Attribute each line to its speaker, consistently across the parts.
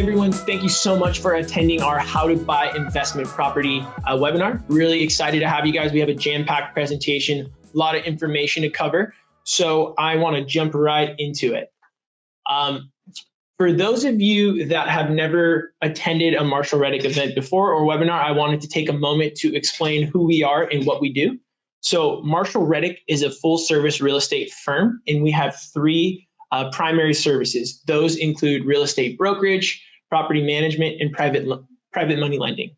Speaker 1: everyone, thank you so much for attending our How to Buy Investment Property webinar. Really excited to have you guys. We have a jam-packed presentation, a lot of information to cover. So I want to jump right into it. For those of you that have never attended a Marshall Reddick event before or webinar, I wanted to take a moment to explain who we are and what we do. So Marshall Reddick is a full-service real estate firm, and we have three primary services. Those include real estate brokerage, property management, and private money lending.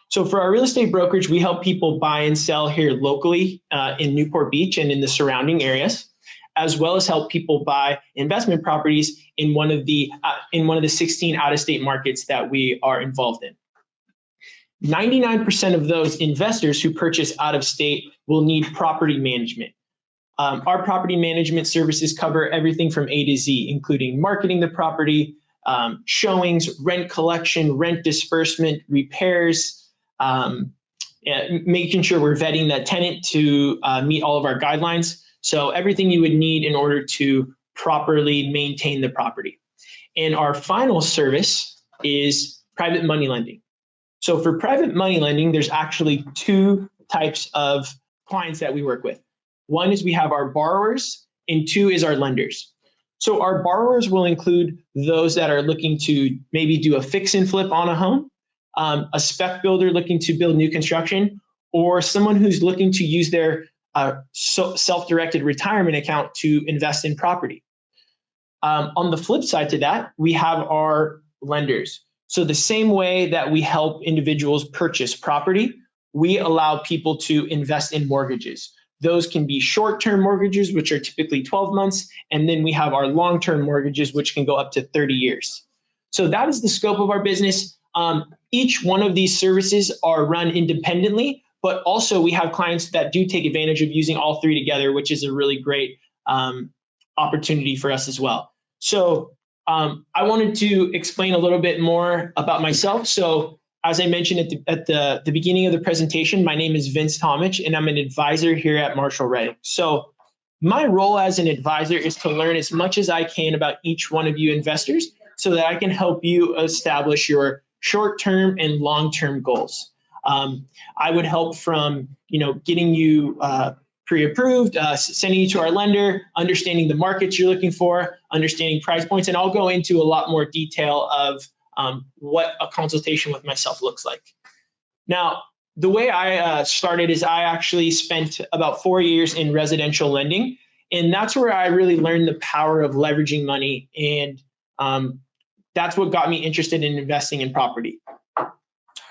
Speaker 1: So for our real estate brokerage, we help people buy and sell here locally in Newport Beach and in the surrounding areas, as well as help people buy investment properties in one of the 16 out-of-state markets that we are involved in. 99% of those investors who purchase out of state will need property management. Our property management services cover everything from A to Z, including marketing the property, showings, rent collection, rent disbursement, repairs, making sure we're vetting the tenant to meet all of our guidelines. So everything you would need in order to properly maintain the property. And our final service is private money lending. So for private money lending, there's actually two types of clients that we work with. One is we have our borrowers, and two is our lenders. So our borrowers will include those that are looking to maybe do a fix and flip on a home, a spec builder looking to build new construction, or someone who's looking to use their self-directed retirement account to invest in property. On the flip side to that, we have our lenders. So the same way that we help individuals purchase property, we allow people to invest in mortgages. Those can be short-term mortgages, which are typically 12 months, and then we have our long-term mortgages, which can go up to 30 years. So that is the scope of our business. Each one of these services are run independently, but also we have clients that do take advantage of using all three together, which is a really great opportunity for us as well. So I wanted to explain a little bit more about myself. So as I mentioned at the beginning of the presentation, my name is Vince Tomich, and I'm an advisor here at Marshall Reddick. So my role as an advisor is to learn as much as I can about each one of you investors so that I can help you establish your short-term and long-term goals. I would help from getting you pre-approved, sending you to our lender, understanding the markets you're looking for, understanding price points, and I'll go into a lot more detail of what a consultation with myself looks like. Now, the way I started is I actually spent about 4 years in residential lending, and that's where I really learned the power of leveraging money, and that's what got me interested in investing in property.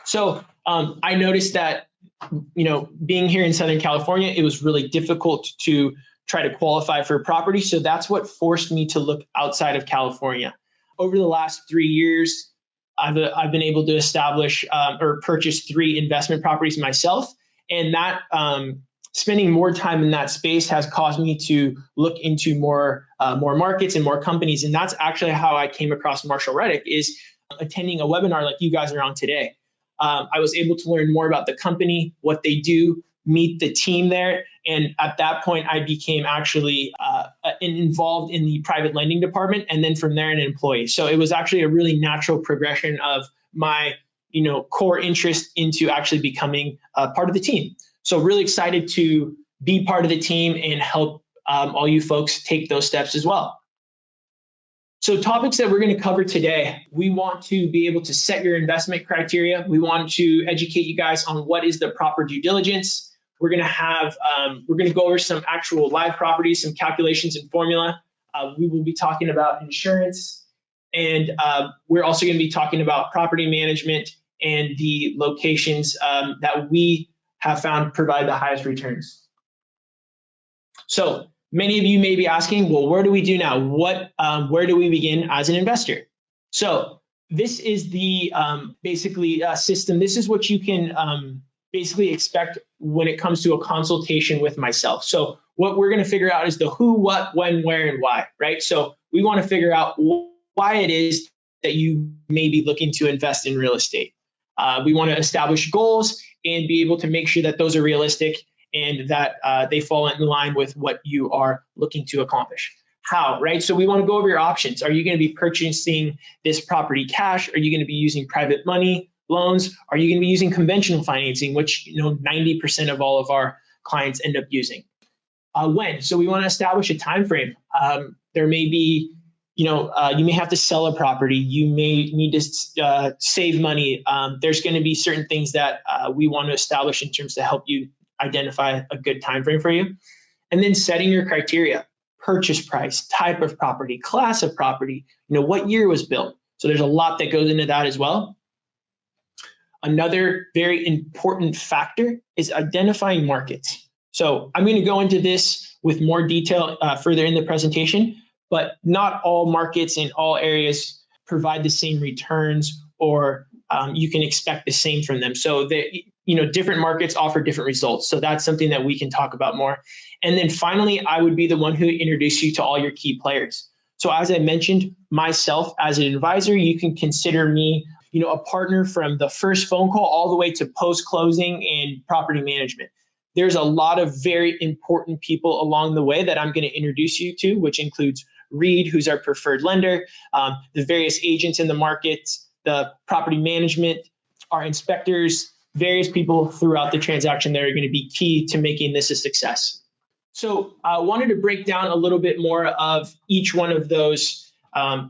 Speaker 1: So I noticed that, being here in Southern California, it was really difficult to try to qualify for property. So that's what forced me to look outside of California. Over the last 3 years, I've been able to establish or purchase 3 investment properties myself. And that spending more time in that space has caused me to look into more markets and more companies. And that's actually how I came across Marshall Reddick, is attending a webinar like you guys are on today. I was able to learn more about the company, what they do, meet the team there. And at that point, I became actually involved in the private lending department, and then from there, an employee. So it was actually a really natural progression of my core interest into actually becoming a part of the team. So really excited to be part of the team and help all you folks take those steps as well. So topics that we're going to cover today, we want to be able to set your investment criteria. We want to educate you guys on what is the proper due diligence. We're going to go over some actual live properties, some calculations and formula. We will be talking about insurance, and we're also going to be talking about property management and the locations that we have found provide the highest returns. So many of you may be asking, well, where do we do now? Where do we begin as an investor? So this is the basically system. This is what you can basically expect when it comes to a consultation with myself. So what we're going to figure out is the who, what, when, where, and why, right? So we want to figure out why it is that you may be looking to invest in real estate. We want to establish goals and be able to make sure that those are realistic and that they fall in line with what you are looking to accomplish. how, right? So we want to go over your options. Are you going to be purchasing this property cash? Are you going to be using private money, loans? Are you going to be using conventional financing, which 90% of all of our clients end up using? When? So we want to establish a time frame. There may be, you may have to sell a property. You may need to save money. There's going to be certain things that we want to establish in terms to help you identify a good time frame for you. And then setting your criteria: purchase price, type of property, class of property, what year was built. So there's a lot that goes into that as well. Another very important factor is identifying markets. So I'm going to go into this with more detail further in the presentation, but not all markets in all areas provide the same returns, or you can expect the same from them. So different markets offer different results. So that's something that we can talk about more. And then finally, I would be the one who introduced you to all your key players. So as I mentioned, myself as an advisor, you can consider me, a partner from the first phone call all the way to post-closing and property management. There's a lot of very important people along the way that I'm going to introduce you to, which includes Reed, who's our preferred lender, the various agents in the market, the property management, our inspectors, various people throughout the transaction that are going to be key to making this a success. So I wanted to break down a little bit more of each one of those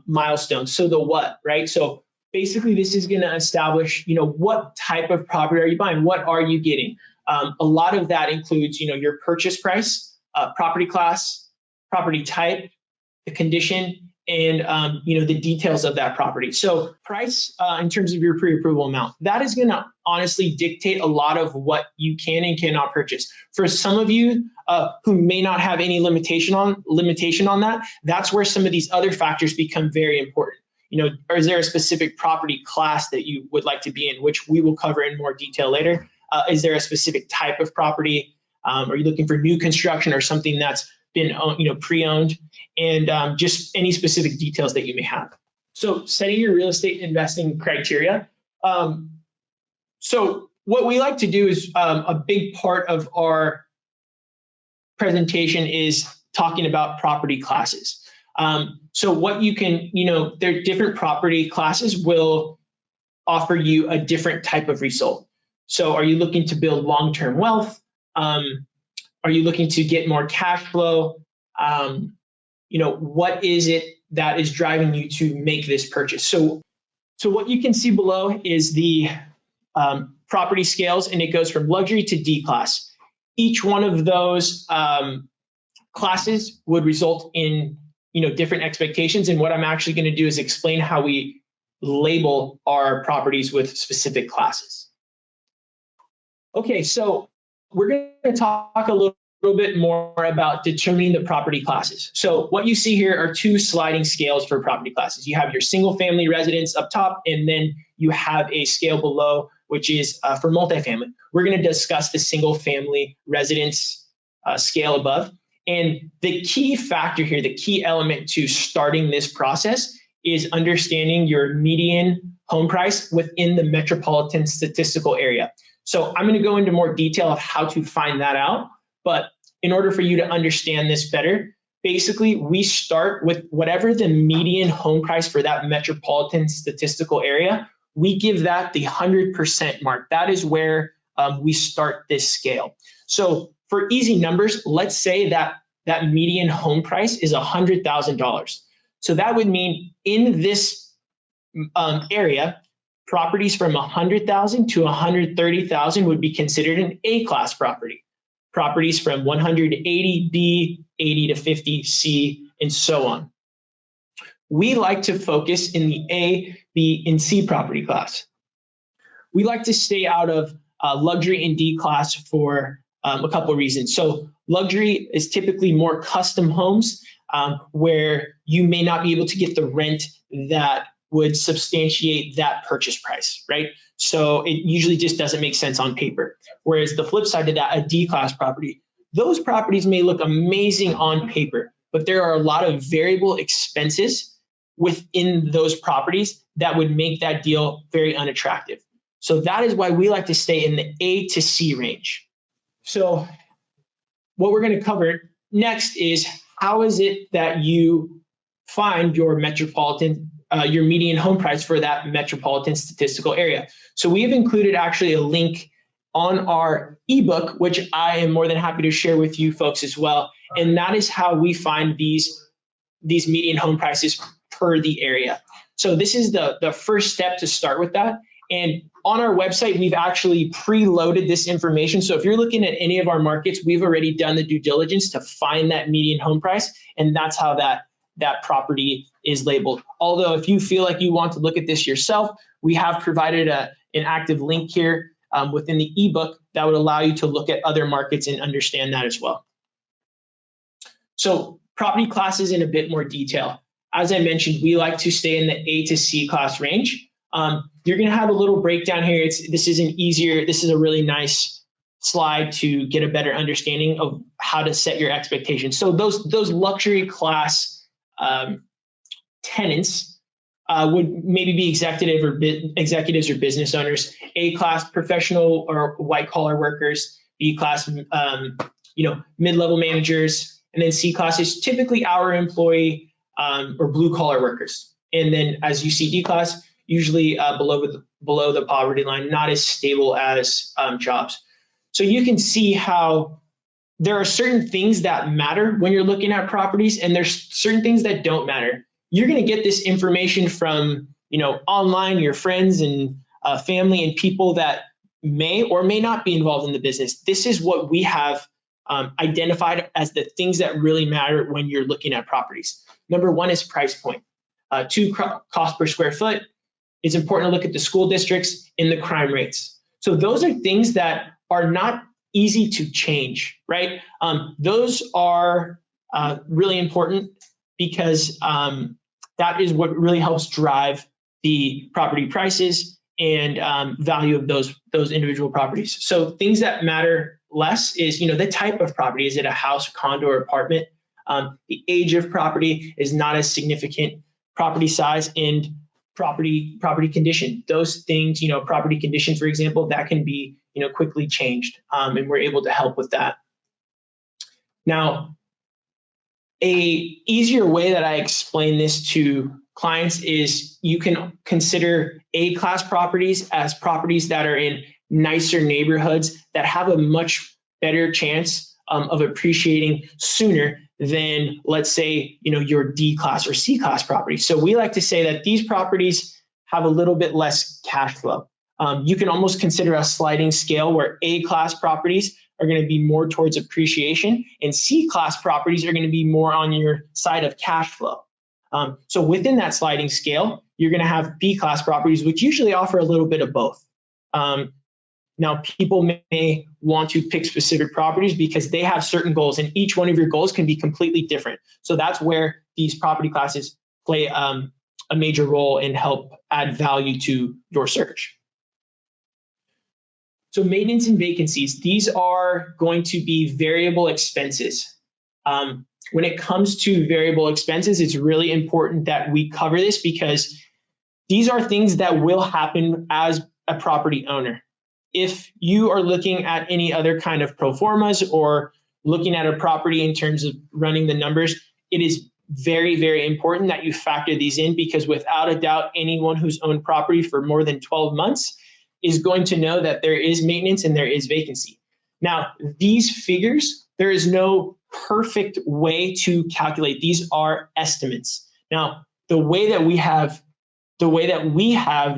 Speaker 1: milestones. So the what, right? So basically this is going to establish, what type of property are you buying? What are you getting? A lot of that includes, your purchase price, property class, property type, the condition, and the details of that property. So price in terms of your pre-approval amount, that is going to honestly dictate a lot of what you can and cannot purchase. For some of you who may not have any limitation on that, that's where some of these other factors become very important. Or is there a specific property class that you would like to be in, which we will cover in more detail later? Is there a specific type of property? Are you looking for new construction or something that's been pre-owned? And just any specific details that you may have. So setting your real estate investing criteria. So what we like to do is a big part of our presentation is talking about property classes. So what you can, there are different property classes will offer you a different type of result. So are you looking to build long-term wealth? Are you looking to get more cash flow? What is it that is driving you to make this purchase? So what you can see below is the property scales, and it goes from luxury to D class. Each one of those classes would result in different expectations. And what I'm actually going to do is explain how we label our properties with specific classes. Okay, so we're going to talk a little bit more about determining the property classes. So what you see here are two sliding scales for property classes. You have your single family residence up top, and then you have a scale below, which is for multifamily. We're going to discuss the single family residence scale above. And the key factor here, the key element to starting this process is understanding your median home price within the metropolitan statistical area. So I'm going to go into more detail of how to find that out. But in order for you to understand this better, basically we start with whatever the median home price for that metropolitan statistical area, we give that the 100% mark. That is where we start this scale. So for easy numbers, let's say that median home price is $100,000. So that would mean in this area, properties from $100,000 to $130,000 would be considered an A-class property. Properties from 180 B, 80 to 50 C, and so on. We like to focus in the A, B, and C property class. We like to stay out of luxury and D class for a couple of reasons. So luxury is typically more custom homes where you may not be able to get the rent that would substantiate that purchase price, right? So it usually just doesn't make sense on paper. Whereas the flip side of that, a D-class property, those properties may look amazing on paper, but there are a lot of variable expenses within those properties that would make that deal very unattractive. So that is why we like to stay in the A to C range. So what we're going to cover next is how is it that you find your your median home price for that metropolitan statistical area? So we have included actually a link on our ebook, which I am more than happy to share with you folks as well. And that is how we find these median home prices per the area. So this is the first step to start with that. And on our website, we've actually preloaded this information. So if you're looking at any of our markets, we've already done the due diligence to find that median home price. And that's how that property is labeled. Although if you feel like you want to look at this yourself, we have provided an active link here within the ebook that would allow you to look at other markets and understand that as well. So property classes in a bit more detail. As I mentioned, we like to stay in the A to C class range. You're going to have a little breakdown here. This is a really nice slide to get a better understanding of how to set your expectations. So those luxury class tenants would maybe be executives or business owners. A class, professional or white collar workers. B class, mid-level managers, and then C class is typically our employee or blue collar workers. And then as you see, D class, usually below the poverty line, not as stable as jobs. So you can see how there are certain things that matter when you're looking at properties, and there's certain things that don't matter. You're going to get this information from online, your friends and family and people that may or may not be involved in the business. This is what we have identified as the things that really matter when you're looking at properties. Number one is price point. Two, cost per square foot. It's important to look at the school districts and the crime rates. So those are things that are not easy to change, right? Those are really important because that is what really helps drive the property prices and value of those individual properties. So things that matter less is the type of property. Is it a house, condo, or apartment? The age of property is not as significant. Property size and property condition. Those things, property condition, for example, that can be quickly changed, and we're able to help with that. Now, a easier way that I explain this to clients is you can consider A-class properties as properties that are in nicer neighborhoods that have a much better chance of appreciating sooner than, let's say, your D-class or C-class property. So we like to say that these properties have a little bit less cash flow. You can almost consider a sliding scale where A-class properties are going to be more towards appreciation and C-class properties are going to be more on your side of cash flow. So within that sliding scale, you're going to have B-class properties, which usually offer a little bit of both. Now, people may want to pick specific properties because they have certain goals, and each one of your goals can be completely different. So that's where these property classes play a major role and help add value to your search. So maintenance and vacancies, these are going to be variable expenses. When it comes to variable expenses, it's really important that we cover this because these are things that will happen as a property owner. If you are looking at any other kind of pro formas or looking at a property in terms of running the numbers, it is very, very important that you factor these in because without a doubt, anyone who's owned property for more than 12 months is going to know that there is maintenance and there is vacancy. Now, these figures, there is no perfect way to calculate. These are estimates. Now, the way that we have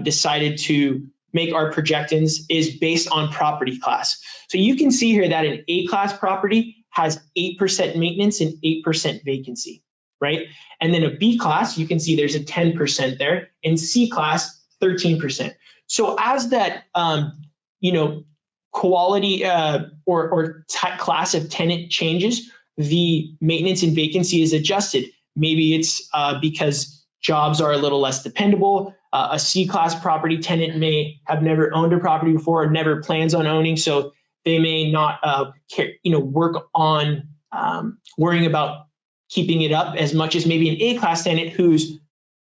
Speaker 1: decided to make our projections is based on property class. So you can see here that an A-class property has 8% maintenance and 8% vacancy, right? And then a B-class, you can see there's a 10% there, and C-class, 13%. So as that, quality or class of tenant changes, the maintenance and vacancy is adjusted. Maybe it's because jobs are a little less dependable. A C-class property tenant may have never owned a property before or never plans on owning, so they may not work on worrying about keeping it up as much as maybe an A-class tenant who's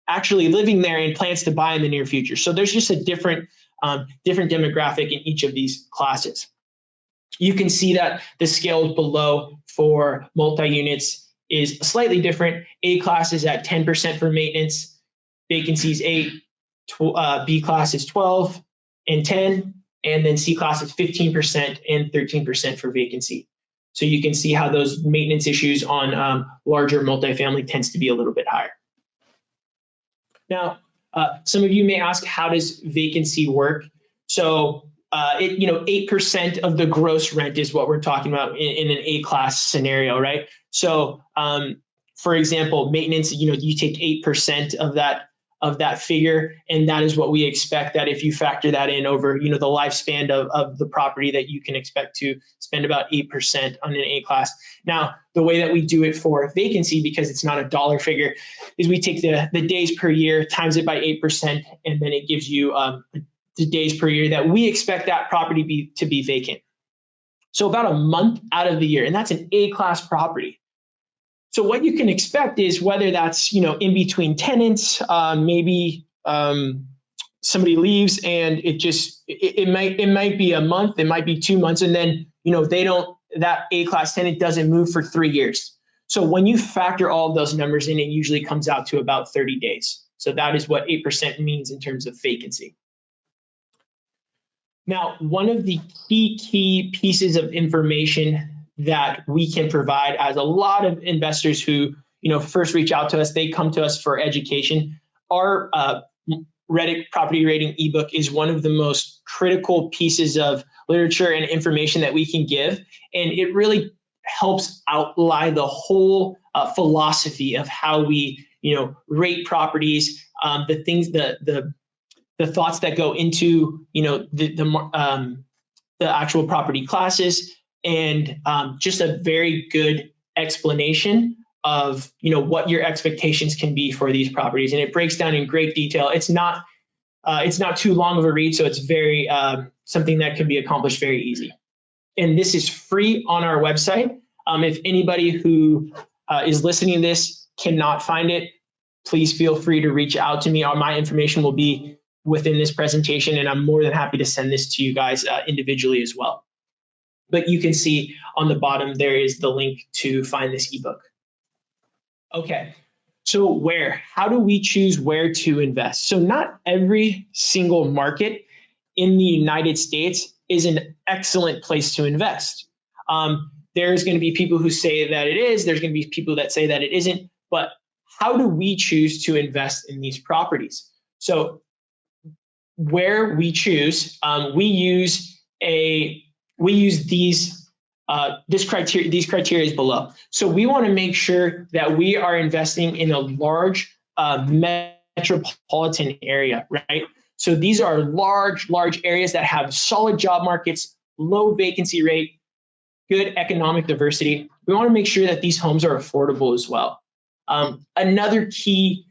Speaker 1: actually living there and plans to buy in the near future. So there's just a different demographic in each of these classes. You can see that the scale is below for multi-units is slightly different. A class is at 10% for maintenance, vacancies 8, B class is 12 and 10, and then C class is 15% and 13% for vacancy. So you can see how those maintenance issues on larger multifamily tends to be a little bit higher. Now, some of you may ask, how does vacancy work? So, 8% of the gross rent is what we're talking about in an A-class scenario, right? So, for example, maintenance, you take 8% of that figure, and that is what we expect that if you factor that in over, the lifespan of the property, that you can expect to spend about 8% on an A class. Now, the way that we do it for vacancy, because it's not a dollar figure, is we take the days per year, times it by 8%, and then it gives you the days per year that we expect that property to be vacant. So about a month out of the year, and that's an A class property. So what you can expect is, whether that's in between tenants, maybe somebody leaves and it might be a month, it might be 2 months, and then that A-class tenant doesn't move for 3 years. So when you factor all of those numbers in, it usually comes out to about 30 days. So that is what 8% means in terms of vacancy. Now, one of the key pieces of information that we can provide, as a lot of investors who first reach out to us, they come to us for education. Our Reddick property rating ebook is one of the most critical pieces of literature and information that we can give, and it really helps outline the whole philosophy of how we rate properties, the things, the thoughts that go into the actual property classes, and just a very good explanation of what your expectations can be for these properties, and it breaks down in great detail. It's not too long of a read, so it's very something that can be accomplished very easy. And this is free on our website. If anybody who is listening to this cannot find it, please feel free to reach out to me. My information will be within this presentation, and I'm more than happy to send this to you guys individually as well. But you can see on the bottom, there is the link to find this ebook. Okay, so how do we choose where to invest? So not every single market in the United States is an excellent place to invest. There's going to be people who say that it is, there's going to be people that say that it isn't, but how do we choose to invest in these properties? So where we choose, we use these criteria below. So we want to make sure that we are investing in a large metropolitan area, right? So these are large areas that have solid job markets, low vacancy rate, good economic diversity. We want to make sure that these homes are affordable as well. Another key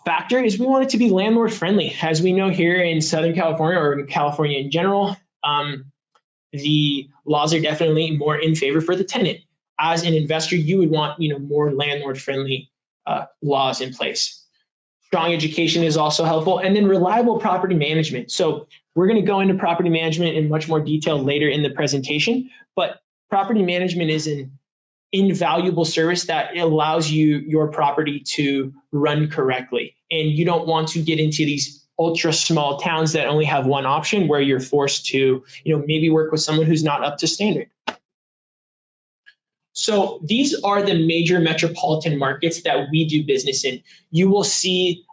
Speaker 1: factor is we want it to be landlord friendly. As we know, here in Southern California, or in California in general, the laws are definitely more in favor for the tenant. As an investor, you would want more landlord friendly laws in place. Strong education is also helpful, and then reliable property management. So we're going to go into property management in much more detail later in the presentation, but property management is an invaluable service that allows your property to run correctly. And you don't want to get into these ultra small towns that only have one option, where you're forced to maybe work with someone who's not up to standard. So these are the major metropolitan markets that we do business in. You will see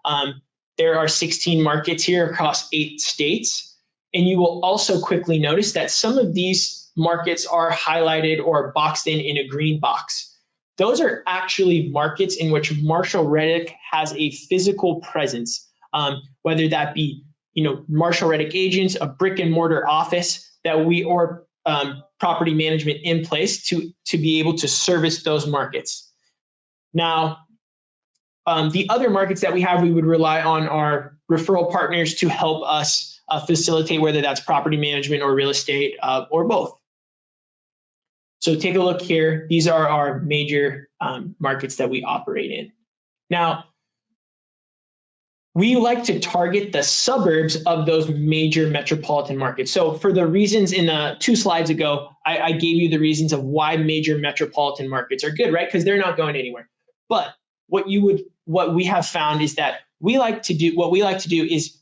Speaker 1: there are 16 markets here across 8 states. And you will also quickly notice that some of these markets are highlighted or boxed in a green box. Those are actually markets in which Marshall Reddick has a physical presence, whether that be Marshall Reddick agents, a brick and mortar office that or property management in place to be able to service those markets. Now, the other markets that we have, we would rely on our referral partners to help us facilitate, whether that's property management or real estate or both. So take a look here. These are our major markets that we operate in. Now, we like to target the suburbs of those major metropolitan markets. So for the reasons in the 2 slides ago, I gave you the reasons of why major metropolitan markets are good, right? Because they're not going anywhere. But what we have found is that we like to do is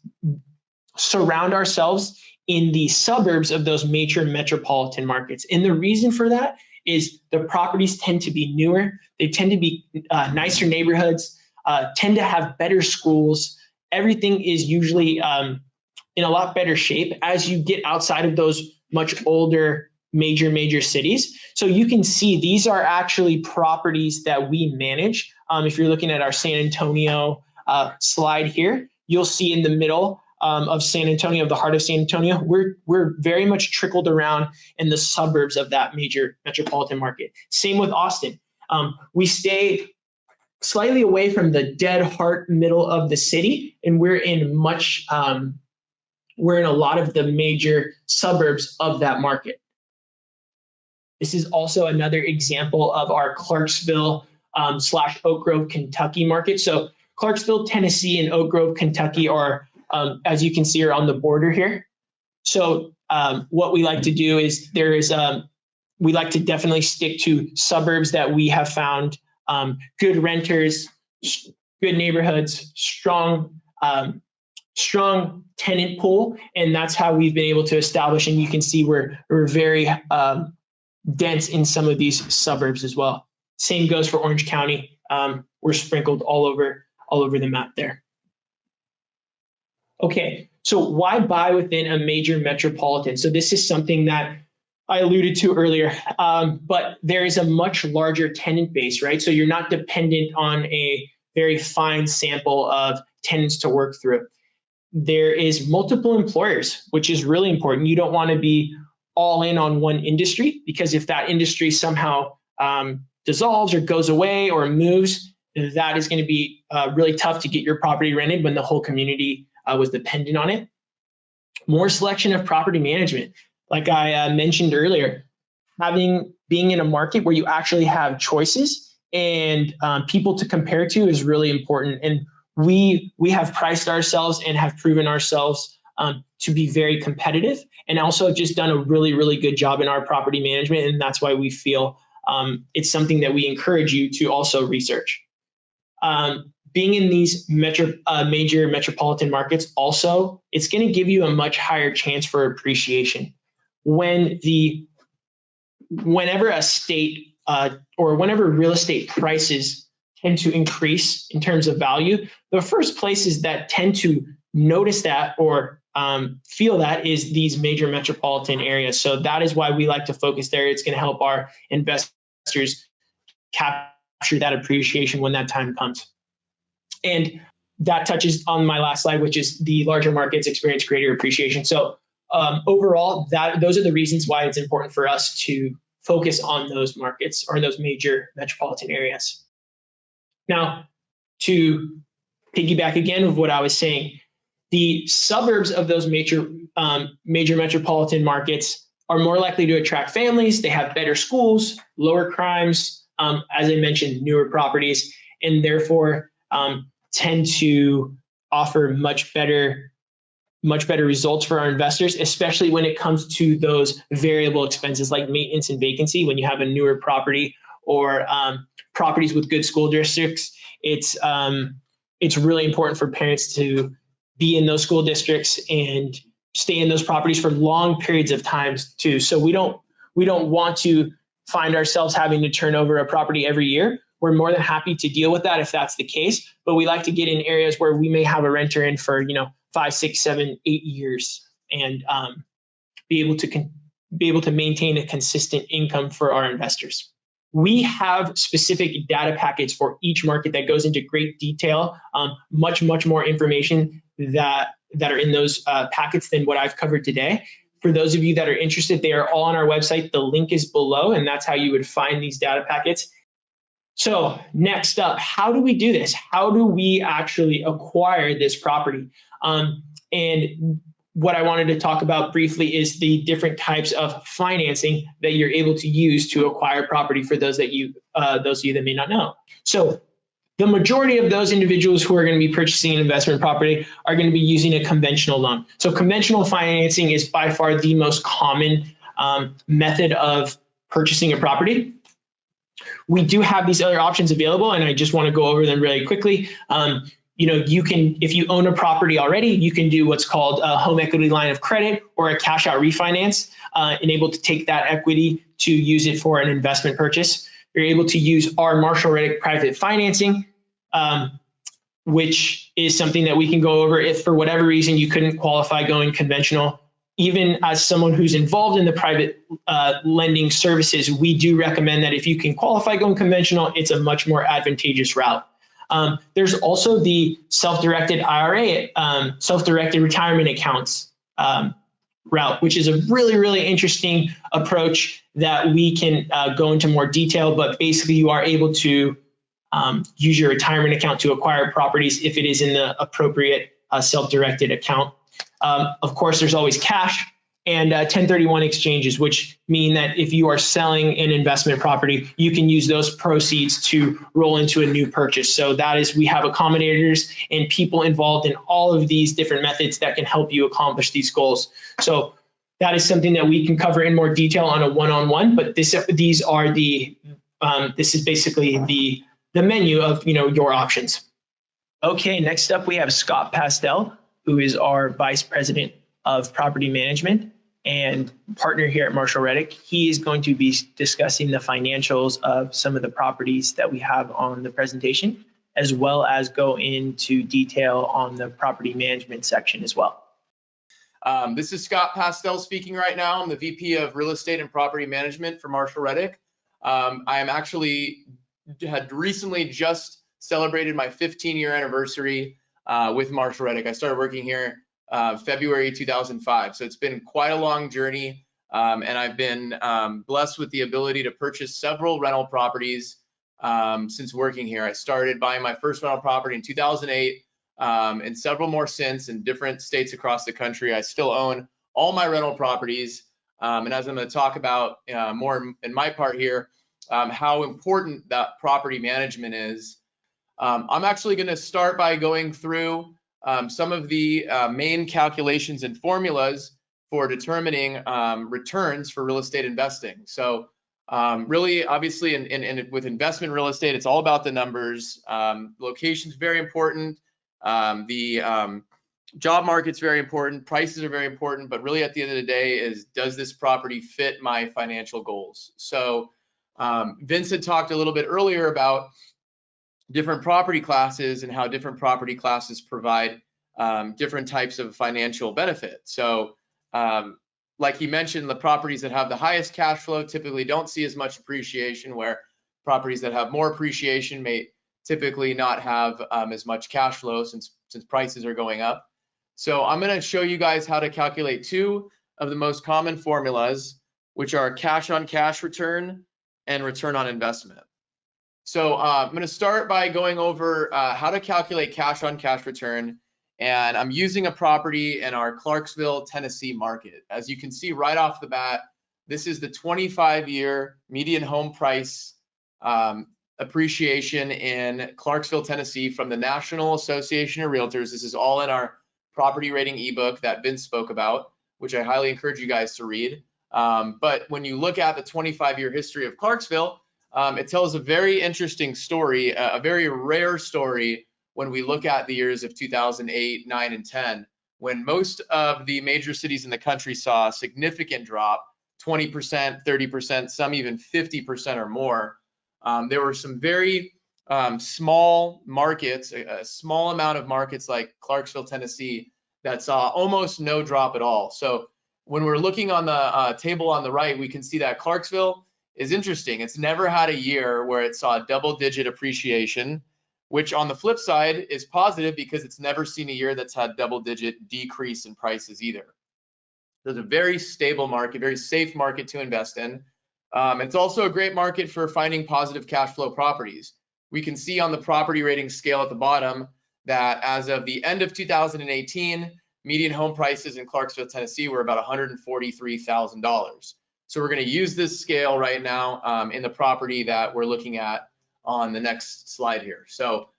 Speaker 1: surround ourselves in the suburbs of those major metropolitan markets. And the reason for that is the properties tend to be newer, they tend to be nicer neighborhoods, tend to have better schools. Everything is usually in a lot better shape as you get outside of those much older major cities. So you can see these are actually properties that we manage. If you're looking at our San Antonio slide here, you'll see in the middle of San Antonio, of the heart of San Antonio, we're very much trickled around in the suburbs of that major metropolitan market. Same with Austin. We stay slightly away from the dead heart middle of the city, and we're in a lot of the major suburbs of that market. This is also another example of our Clarksville / Oak Grove, Kentucky market. So Clarksville, Tennessee, and Oak Grove, Kentucky are, as you can see, are on the border here. So what we like to do is we like to definitely stick to suburbs that we have found good renters, good neighborhoods, strong tenant pool, and that's how we've been able to establish. And you can see we're very dense in some of these suburbs as well. Same goes for Orange County. We're sprinkled all over the map there. Okay, so why buy within a major metropolitan? So this is something that I alluded to earlier, but there is a much larger tenant base, right? So you're not dependent on a very fine sample of tenants to work through. There is multiple employers, which is really important. You don't want to be all in on one industry, because if that industry somehow dissolves or goes away or moves, that is going to be really tough to get your property rented when the whole community was dependent on it. More selection of property management. Like I mentioned earlier, being in a market where you actually have choices and people to compare to is really important. And we have priced ourselves and have proven ourselves to be very competitive, and also just done a really good job in our property management. And that's why we feel it's something that we encourage you to also research. Being in these major metropolitan markets also, it's going to give you a much higher chance for appreciation. Whenever a state or whenever real estate prices tend to increase in terms of value, the first places that tend to notice that or feel that is these major metropolitan areas. So that is why we like to focus there. It's going to help our investors capture that appreciation when that time comes. And that touches on my last slide, which is the larger markets experience greater appreciation. So overall, those are the reasons why it's important for us to focus on those markets or those major metropolitan areas. Now, to piggyback again of what I was saying, the suburbs of those major metropolitan markets are more likely to attract families. They have better schools, lower crimes, as I mentioned, newer properties, and therefore tend to offer much better results for our investors, especially when it comes to those variable expenses like maintenance and vacancy. When you have a newer property or properties with good school districts, it's really important for parents to be in those school districts and stay in those properties for long periods of time too. So we don't want to find ourselves having to turn over a property every year. We're more than happy to deal with that if that's the case, but we like to get in areas where we may have a renter in for 5, 6, 7, 8 years and be able to maintain a consistent income for our investors. We have specific data packets for each market that goes into great detail, much more information that are in those packets than what I've covered today. For those of you that are interested, they are all on our website. The link is below, and that's how you would find these data packets. So next up, how do we do this? How do we actually acquire this property? And what I wanted to talk about briefly is the different types of financing that you're able to use to acquire property for those of you that may not know. So The majority of those individuals who are going to be purchasing an investment property are going to be using a conventional loan. So conventional financing is by far the most common method of purchasing a property. We do have these other options available, and I just want to go over them really quickly. You can, if you own a property already, you can do what's called a home equity line of credit or a cash out refinance, and able to take that equity to use it for an investment purchase. You're able to use our Marshall Reddick private financing, which is something that we can go over if for whatever reason you couldn't qualify going conventional. Even as someone who's involved in the private lending services, we do recommend that if you can qualify going conventional, it's a much more advantageous route. There's also the self-directed IRA, self-directed retirement accounts route, which is a really, really interesting approach that we can go into more detail, but basically you are able to use your retirement account to acquire properties if it is in the appropriate self-directed account. Of course, there's always cash and 1031 exchanges, which mean that if you are selling an investment property, you can use those proceeds to roll into a new purchase. So that is, we have accommodators and people involved in all of these different methods that can help you accomplish these goals. So that is something that we can cover in more detail on a one-on-one, but this is basically the menu of your options. Okay, next up we have Scott Pastel, who is our Vice President of Property Management and partner here at Marshall Reddick. He is going to be discussing the financials of some of the properties that we have on the presentation, as well as go into detail on the property management section as well.
Speaker 2: This is Scott Pastel speaking right now. I'm the VP of Real Estate and Property Management for Marshall Reddick. I am actually had recently just celebrated my 15-year anniversary with Marshall Reddick. I started working here February 2005, so it's been quite a long journey, and I've been blessed with the ability to purchase several rental properties since working here. I started buying my first rental property in 2008, and several more since in different states across the country. I still own all my rental properties, and as I'm going to talk about more in my part here, how important that property management is. I'm actually going to start by going through some of the main calculations and formulas for determining returns for real estate investing. So really, obviously, with investment real estate, it's all about the numbers. Location's very important. The job market's very important. Prices are very important. But really, at the end of the day, is does this property fit my financial goals? So Vince had talked a little bit earlier about different property classes and how different property classes provide different types of financial benefit. So like he mentioned, the properties that have the highest cash flow typically don't see as much appreciation, where properties that have more appreciation may typically not have as much cash flow since prices are going up. So I'm going to show you guys how to calculate two of the most common formulas, which are cash on cash return and return on investment. So I'm going to start by going over how to calculate cash on cash return, and I'm using a property in our Clarksville, Tennessee market. As you can see right off the bat, this is the 25-year median home price appreciation in Clarksville, Tennessee from the National Association of Realtors. This is all in our property rating ebook that Vince spoke about, which I highly encourage you guys to read. But when you look at the 25-year history of Clarksville, it tells a very interesting story, a very rare story when we look at the years of 2008, 9, and 10, when most of the major cities in the country saw a significant drop, 20%, 30%, some even 50% or more. There were some very small markets, a small amount of markets like Clarksville, Tennessee, that saw almost no drop at all. So when we're looking on the table on the right, we can see that Clarksville is interesting. It's never had a year where it saw double-digit appreciation, which on the flip side is positive because it's never seen a year that's had double-digit decrease in prices either. So it's a very stable market, very safe market to invest in. It's also a great market for finding positive cash flow properties. We can see on the property rating scale at the bottom that as of the end of 2018, median home prices in Clarksville, Tennessee were about $143,000. So we're going to use this scale right now in the property that we're looking at on the next slide here. So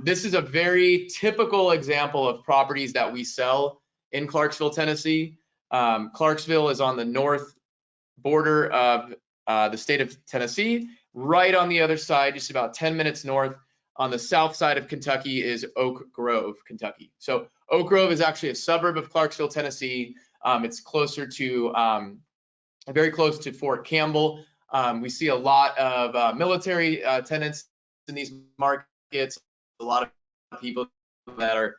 Speaker 2: this is a very typical example of properties that we sell in Clarksville, Tennessee. Clarksville is on the north border of the state of Tennessee. Right on the other side, just about 10 minutes north, on the south side of Kentucky is Oak Grove, Kentucky. So Oak Grove is actually a suburb of Clarksville, Tennessee. It's closer to, very close to Fort Campbell. We see a lot of military tenants in these markets, a lot of people that are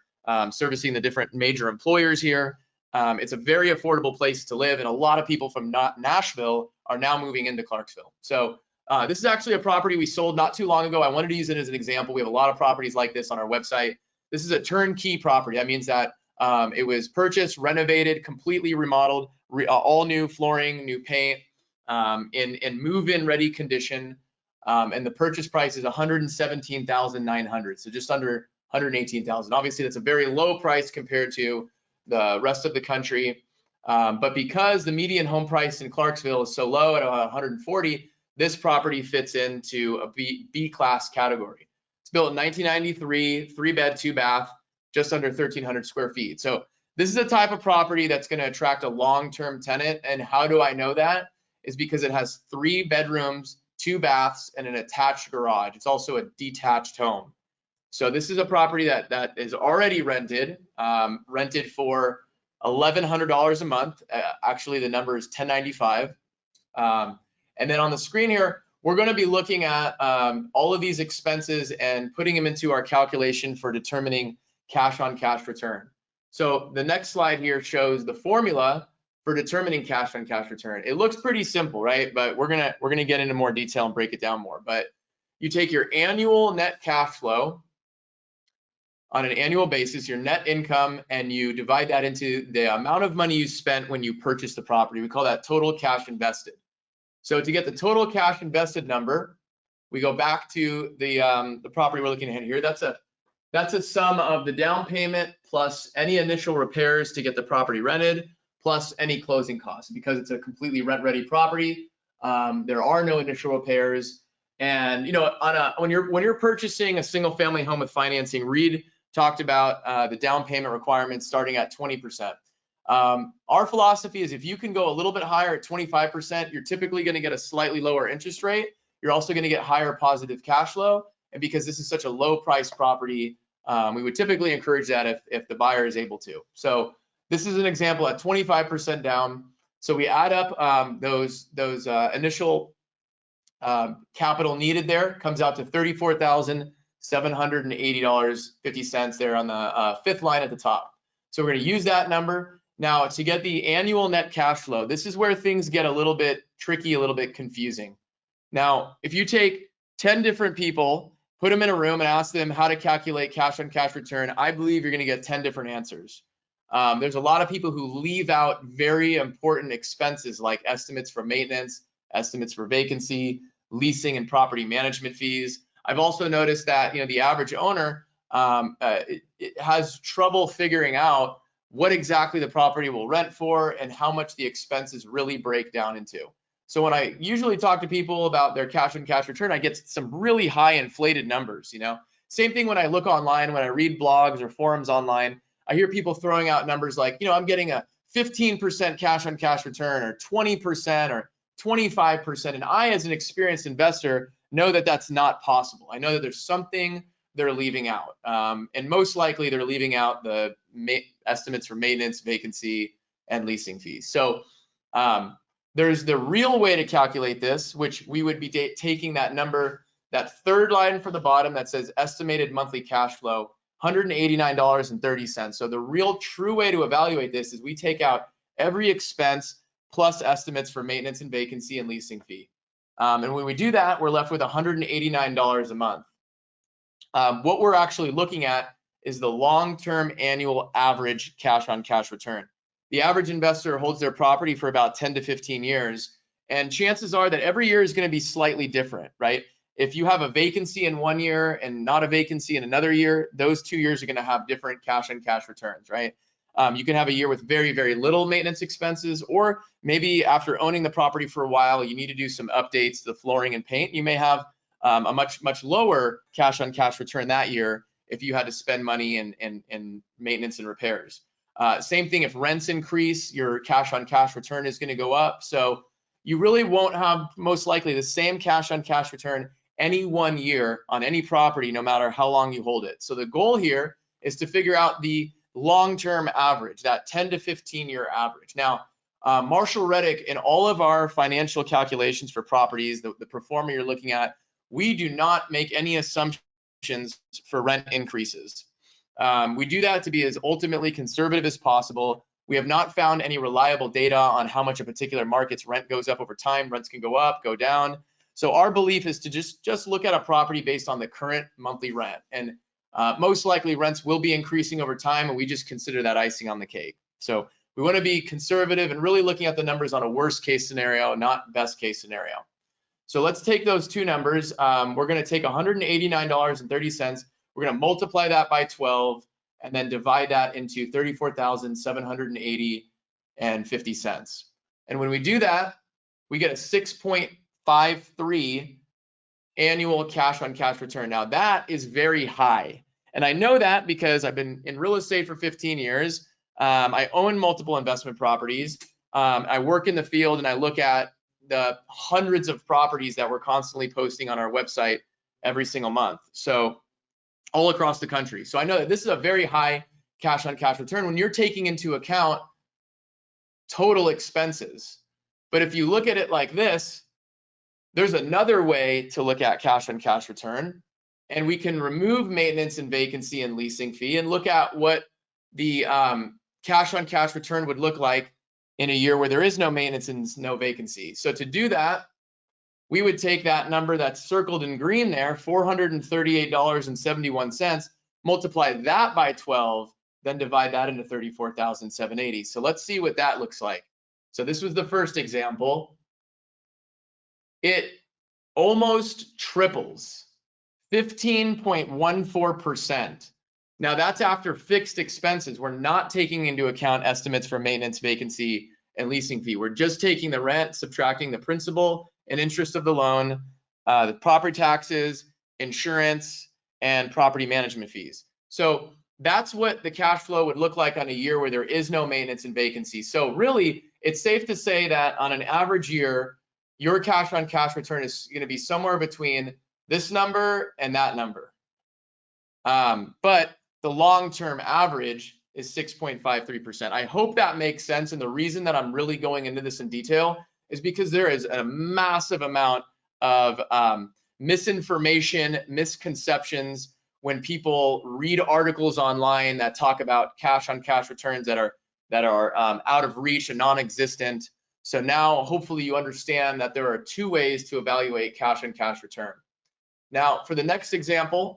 Speaker 2: servicing the different major employers here. It's a very affordable place to live, and a lot of people from Nashville are now moving into Clarksville. So this is actually a property we sold not too long ago. I wanted to use it as an example. We have a lot of properties like this on our website. This is a turnkey property. That means that it was purchased, renovated, completely remodeled, all new flooring, new paint, in move-in ready condition. And the purchase price is $117,900, so just under $118,000. Obviously, that's a very low price compared to the rest of the country. But because the median home price in Clarksville is so low at $140,000, this property fits into a B class category. It's built in 1993, 3-bed, 2-bath, just under 1,300 square feet. So this is the type of property that's going to attract a long-term tenant. And how do I know that? Is because it has 3 bedrooms, 2 baths, and an attached garage. It's also a detached home. So this is a property that is already rented, rented for $1,100 a month. Actually, the number is $1,095. And then on the screen here, we're going to be looking at all of these expenses and putting them into our calculation for determining cash-on-cash return. So the next slide here shows the formula for determining cash-on-cash return. It looks pretty simple, right? But we're gonna get into more detail and break it down more. But you take your annual net cash flow on an annual basis, your net income, and you divide that into the amount of money you spent when you purchased the property. We call that total cash invested. So to get the total cash invested number, we go back to the property we're looking at here. That's a sum of the down payment plus any initial repairs to get the property rented, plus any closing costs. Because it's a completely rent-ready property, there are no initial repairs. And you know, when you're purchasing a single-family home with financing, Reed talked about the down payment requirements starting at 20%. Our philosophy is if you can go a little bit higher at 25%, you're typically going to get a slightly lower interest rate. You're also going to get higher positive cash flow. And because this is such a low-price property, we would typically encourage that if the buyer is able to. So this is an example at 25% down. So we add up those initial capital needed there, comes out to $34,780.50 there on the fifth line at the top. So we're going to use that number. Now, to get the annual net cash flow, this is where things get a little bit tricky, a little bit confusing. Now, if you take 10 different people, put them in a room and ask them how to calculate cash-on-cash return, I believe you're going to get 10 different answers. There's a lot of people who leave out very important expenses like estimates for maintenance, estimates for vacancy, leasing and property management fees. I've also noticed that the average owner it has trouble figuring out what exactly the property will rent for and how much the expenses really break down into. So when I usually talk to people about their cash-on-cash return, I get some really high inflated numbers. Same thing when I look online, when I read blogs or forums online, I hear people throwing out numbers like, I'm getting a 15% cash-on-cash return or 20% or 25%. And I, as an experienced investor, know that that's not possible. I know that there's something they're leaving out. And most likely they're leaving out the estimates for maintenance, vacancy, and leasing fees. So there's the real way to calculate this, which we would be taking that number, that third line from the bottom that says estimated monthly cash flow, $189.30. So the real true way to evaluate this is we take out every expense plus estimates for maintenance and vacancy and leasing fee. And when we do that, we're left with $189 a month. What we're actually looking at is the long-term annual average cash-on-cash return. The average investor holds their property for about 10 to 15 years, and chances are that every year is going to be slightly different, right? If you have a vacancy in one year and not a vacancy in another year, those 2 years are going to have different cash-on-cash returns, right? You can have a year with very, very little maintenance expenses, or maybe after owning the property for a while, you need to do some updates to the flooring and paint. You may have a much lower cash on cash return that year if you had to spend money in maintenance and repairs. Same thing, if rents increase, your cash on cash return is going to go up. So you really won't have most likely the same cash on cash return any one year on any property, no matter how long you hold it. So the goal here is to figure out the long-term average, that 10 to 15 year average. Now, Marshall Reddick, in all of our financial calculations for properties, the pro forma you're looking at, we do not make any assumptions for rent increases. We do that to be as ultimately conservative as possible. We have not found any reliable data on how much a particular market's rent goes up over time. Rents can go up, go down. So our belief is to just look at a property based on the current monthly rent. And most likely rents will be increasing over time, and we just consider that icing on the cake. So we want to be conservative and really looking at the numbers on a worst case scenario, not best case scenario. So let's take those two numbers. We're going to take $189.30. We're going to multiply that by 12 and then divide that into $34,780.50. And when we do that, we get a 6.53 annual cash on cash return. Now that is very high. And I know that because I've been in real estate for 15 years. I own multiple investment properties. I work in the field and I look at the hundreds of properties that we're constantly posting on our website every single month. So all across the country. So I know that this is a very high cash on cash return when you're taking into account total expenses. But if you look at it like this, there's another way to look at cash on cash return, and we can remove maintenance and vacancy and leasing fee and look at what the cash on cash return would look like in a year where there is no maintenance and no vacancy. So to do that, we would take that number that's circled in green there, $438.71, multiply that by 12, then divide that into $34,780. So let's see what that looks like. So this was the first example. It almost triples, 15.14%. Now that's after fixed expenses. We're not taking into account estimates for maintenance, vacancy, and leasing fee. We're just taking the rent, subtracting the principal and interest of the loan, the property taxes, insurance, and property management fees. So that's what the cash flow would look like on a year where there is no maintenance and vacancy. So really, it's safe to say that on an average year, your cash on cash return is going to be somewhere between this number and that number. But the long-term average is 6.53%. I hope that makes sense. And the reason that I'm really going into this in detail is because there is a massive amount of misinformation, misconceptions when people read articles online that talk about cash on cash returns that are out of reach and non-existent. So now hopefully you understand that there are two ways to evaluate cash on cash return. Now for the next example,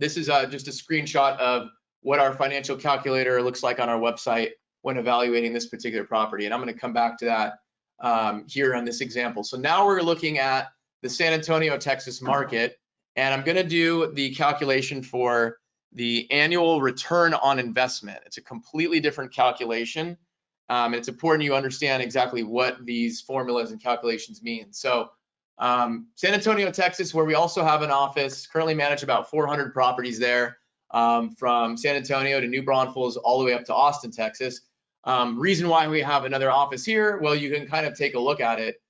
Speaker 2: this is just a screenshot of what our financial calculator looks like on our website when evaluating this particular property. And I'm going to come back to that here on this example. So now we're looking at the San Antonio, Texas market, and I'm going to do the calculation for the annual return on investment. It's a completely different calculation. It's important you understand exactly what these formulas and calculations mean. So San Antonio, Texas, where we also have an office, currently manage about 400 properties there, from San Antonio to New Braunfels all the way up to Austin, Texas. Reason why we have another office here, well, you can kind of take a look at it.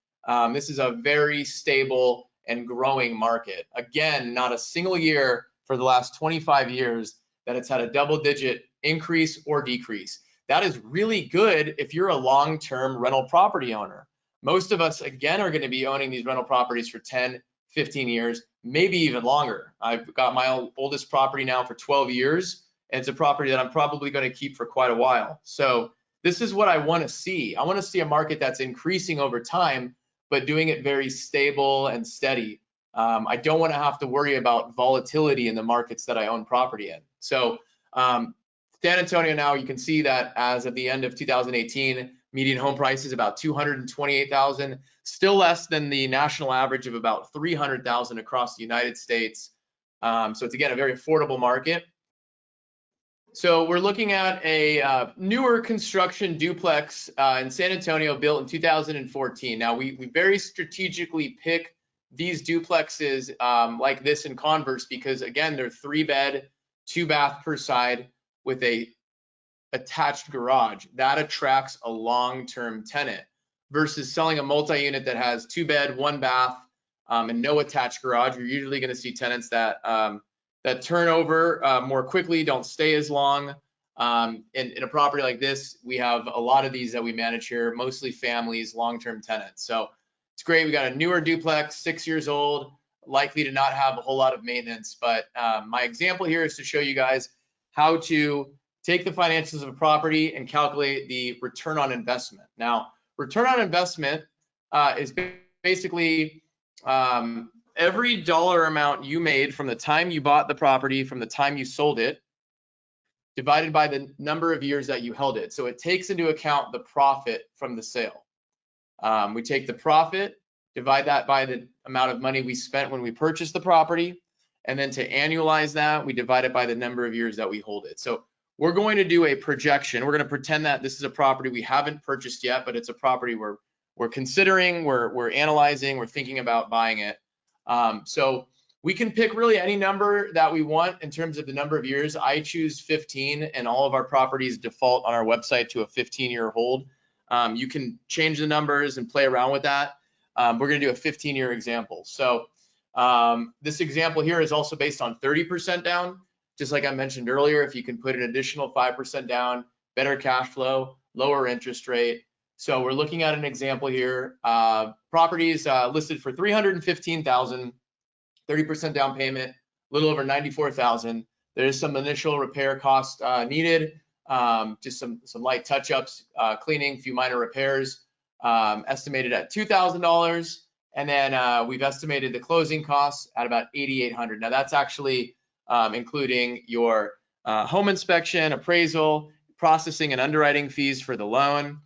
Speaker 2: This is a very stable and growing market. Again, not a single year for the last 25 years that it's had a double-digit increase or decrease. That is really good if you're a long-term rental property owner. Most of us, again, are going to be owning these rental properties for 10, 15 years, maybe even longer. I've got my oldest property now for 12 years, and it's a property that I'm probably going to keep for quite a while. So this is what I want to see. I want to see a market that's increasing over time, but doing it very stable and steady. I don't want to have to worry about volatility in the markets that I own property in. So San Antonio now, you can see that as of the end of 2018, median home price is about $228,000, still less than the national average of about $300,000 across the United States. So it's, again, a very affordable market. So we're looking at a newer construction duplex in San Antonio built in 2014. Now we very strategically pick these duplexes like this in Converse, because again, they're 3-bed, 2-bath per side with a attached garage. That attracts a long-term tenant versus selling a multi-unit that has 2-bed, 1-bath, and no attached garage. You're usually going to see tenants that that turn over more quickly, don't stay as long. In a property like this, we have a lot of these that we manage here, mostly families, long-term tenants. So it's great. We got a newer duplex, 6 years old, likely to not have a whole lot of maintenance. But my example here is to show you guys how to take the financials of a property and calculate the return on investment. Now, return on investment is basically every dollar amount you made from the time you bought the property, from the time you sold it, divided by the number of years that you held it. So it takes into account the profit from the sale. We take the profit, divide that by the amount of money we spent when we purchased the property, and then to annualize that, we divide it by the number of years that we hold it. So we're going to do a projection. We're going to pretend that this is a property we haven't purchased yet, but it's a property we're considering, we're analyzing, we're thinking about buying it. So we can pick really any number that we want in terms of the number of years. I choose 15, and all of our properties default on our website to a 15-year hold. You can change the numbers and play around with that. We're going to do a 15-year example. So this example here is also based on 30% down. Just like I mentioned earlier, if you can put an additional 5% down, better cash flow, lower interest rate. So we're looking at an example here. Properties listed for $315,000, 30% down payment, a little over $94,000. There's some initial repair costs needed, just some light touch-ups, cleaning, a few minor repairs, estimated at $2,000. And then we've estimated the closing costs at about $8,800. Now that's actually including your home inspection, appraisal, processing and underwriting fees for the loan,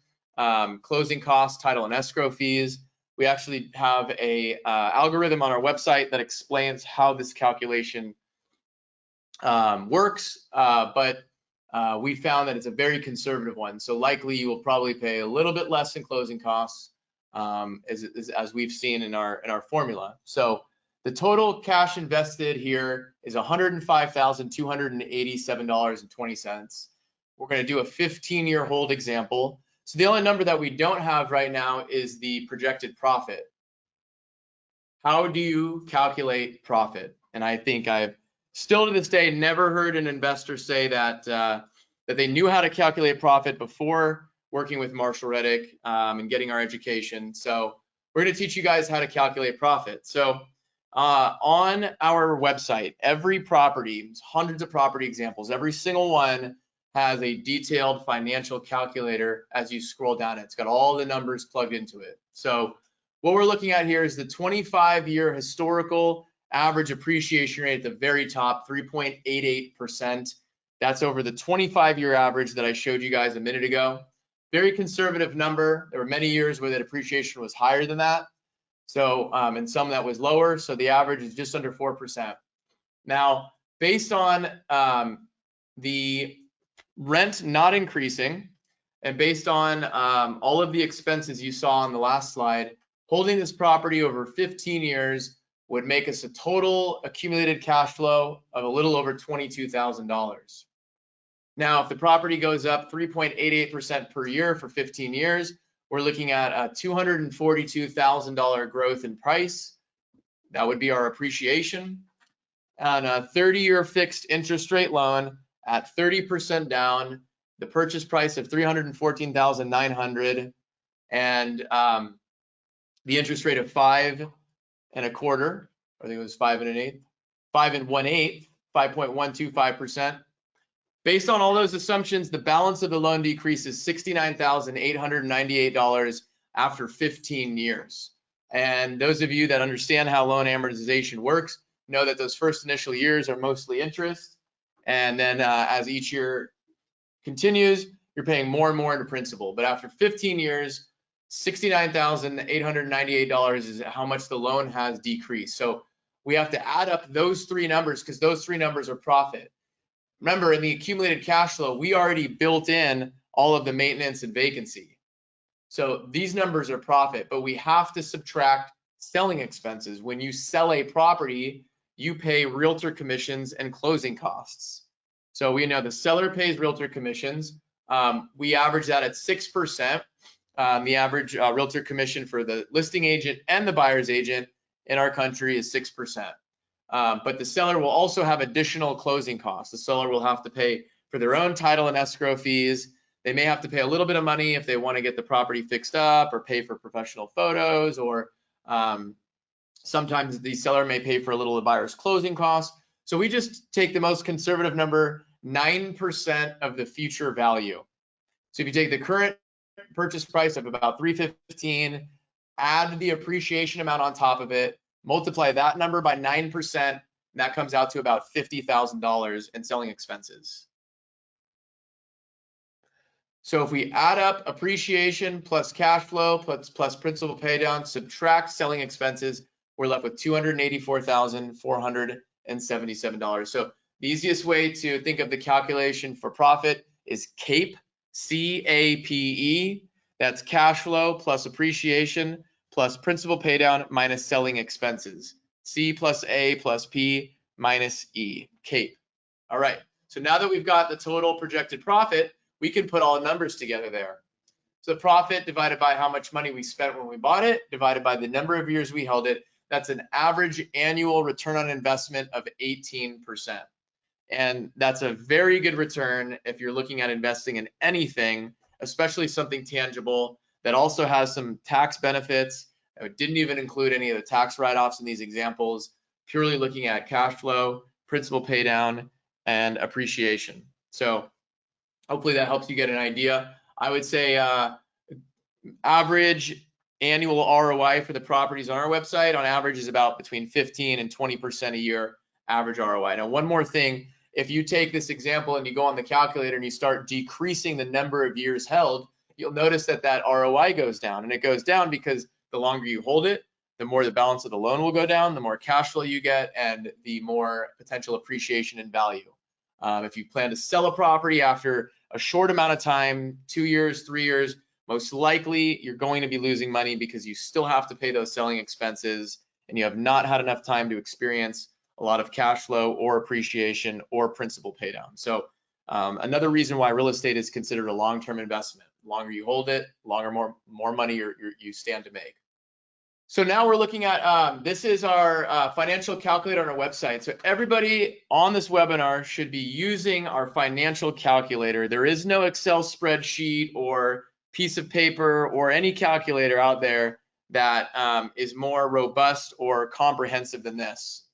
Speaker 2: closing costs, title and escrow fees. We actually have a algorithm on our website that explains how this calculation works, but we found that it's a very conservative one. So likely you will probably pay a little bit less in closing costs, as we've seen in our formula. So the total cash invested here is $105,287.20. We're going to do a 15-year hold example. So the only number that we don't have right now is the projected profit. How do you calculate profit? And I think I've still to this day never heard an investor say that that they knew how to calculate profit before working with Marshall Reddick and getting our education. So we're going to teach you guys how to calculate profit. So on our website, every property, hundreds of property examples, every single one has a detailed financial calculator. As you scroll down, it's got all the numbers plugged into it. So what we're looking at here is the 25-year historical average appreciation rate at the very top, 3.88%. That's over the 25-year average that I showed you guys a minute ago. Very conservative number. There were many years where that appreciation was higher than that. So, and some that was lower. So the average is just under 4%. Now, based on the rent not increasing, and based on all of the expenses you saw on the last slide, holding this property over 15 years would make us a total accumulated cash flow of a little over $22,000. Now, if the property goes up 3.88% per year for 15 years, we're looking at a $242,000 growth in price. That would be our appreciation. On a 30-year fixed interest rate loan at 30% down, the purchase price of $314,900, and the interest rate of 5 1/4, I think it was 5 1/8, 5 1/8, 5.125%. Based on all those assumptions, the balance of the loan decreases $69,898 after 15 years. And those of you that understand how loan amortization works know that those first initial years are mostly interest. And then as each year continues, you're paying more and more into principal. But after 15 years, $69,898 is how much the loan has decreased. So we have to add up those three numbers because those three numbers are profit. Remember, in the accumulated cash flow, we already built in all of the maintenance and vacancy. So these numbers are profit, but we have to subtract selling expenses. When you sell a property, you pay realtor commissions and closing costs. So we know the seller pays realtor commissions. We average that at 6%. The average realtor commission for the listing agent and the buyer's agent in our country is 6%. But the seller will also have additional closing costs. The seller will have to pay for their own title and escrow fees. They may have to pay a little bit of money if they want to get the property fixed up or pay for professional photos, or sometimes the seller may pay for a little of the buyer's closing costs. So we just take the most conservative number, 9% of the future value. So if you take the current purchase price of about $315, add the appreciation amount on top of it, multiply that number by 9%, and that comes out to about $50,000 in selling expenses. So if we add up appreciation plus cash flow plus principal pay down, subtract selling expenses, we're left with $284,477. So the easiest way to think of the calculation for profit is CAPE, C-A-P-E. That's cash flow plus appreciation plus principal pay down minus selling expenses. C plus A plus P minus E, CAPE. All right, so now that we've got the total projected profit, we can put all the numbers together there. So the profit divided by how much money we spent when we bought it, divided by the number of years we held it, that's an average annual return on investment of 18%. And that's a very good return if you're looking at investing in anything, especially something tangible that also has some tax benefits. I didn't even include any of the tax write-offs in these examples, purely looking at cash flow, principal pay down, and appreciation. So hopefully that helps you get an idea. I would say average annual ROI for the properties on our website on average is about between 15 and 20% a year average ROI. Now, one more thing, if you take this example and you go on the calculator and you start decreasing the number of years held, you'll notice that that ROI goes down. And it goes down because the longer you hold it, the more the balance of the loan will go down, the more cash flow you get, and the more potential appreciation in value. If you plan to sell a property after a short amount of time, 2 years, 3 years, most likely you're going to be losing money because you still have to pay those selling expenses and you have not had enough time to experience a lot of cash flow or appreciation or principal pay down. So another reason why real estate is considered a long-term investment. The longer you hold it, longer more money you stand to make. So now we're looking at, this is our financial calculator on our website. So everybody on this webinar should be using our financial calculator. There is no Excel spreadsheet or piece of paper or any calculator out there that is more robust or comprehensive than this.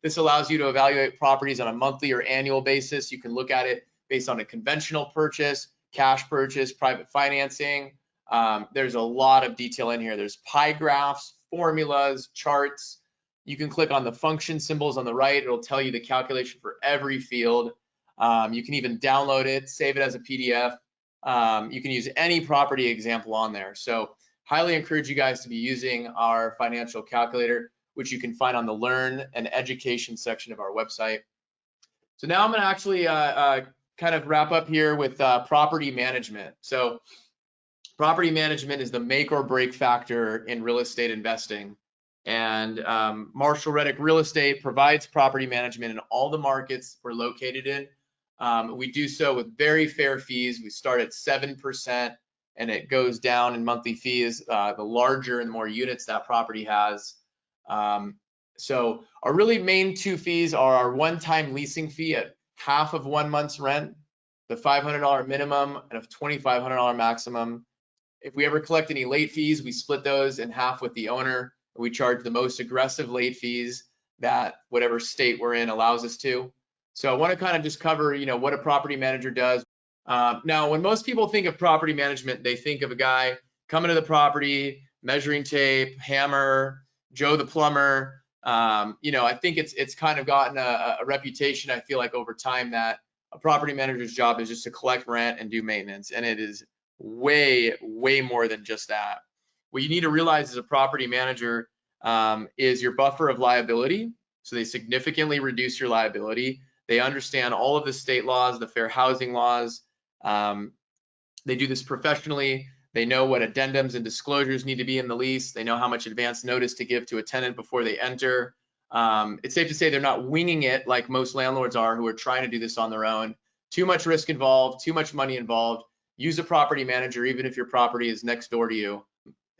Speaker 2: This allows you to evaluate properties on a monthly or annual basis. You can look at it based on a conventional purchase, cash purchase, private financing. There's a lot of detail in here. There's pie graphs, formulas, charts. You can click on the function symbols on the right. It'll tell you the calculation for every field. You can even download it, save it as a PDF. You can use any property example on there. So highly encourage you guys to be using our financial calculator, which you can find on the Learn and Education section of our website. So now I'm going to actually kind of wrap up here with property management. So property management is the make or break factor in real estate investing. And Marshall Reddick Real Estate provides property management in all the markets we're located in. We do so with very fair fees. We start at 7% and it goes down in monthly fees the larger and more units that property has. So our really main two fees are our one-time leasing fee at half of 1 month's rent, the $500 minimum and a $2,500 maximum. If we ever collect any late fees, we split those in half with the owner. We charge the most aggressive late fees that whatever state we're in allows us to. So I want to kind of just cover, what a property manager does. Now, when most people think of property management, they think of a guy coming to the property, measuring tape, hammer, Joe the plumber. I think it's kind of gotten a reputation, I feel like, over time that a property manager's job is just to collect rent and do maintenance, and it is way, way more than just that. What you need to realize as a property manager is your buffer of liability. So they significantly reduce your liability. They understand all of the state laws, the fair housing laws. They do this professionally. They know what addendums and disclosures need to be in the lease. They know how much advance notice to give to a tenant before they enter. It's safe to say they're not winging it like most landlords are who are trying to do this on their own. Too much risk involved, too much money involved. Use a property manager, even if your property is next door to you.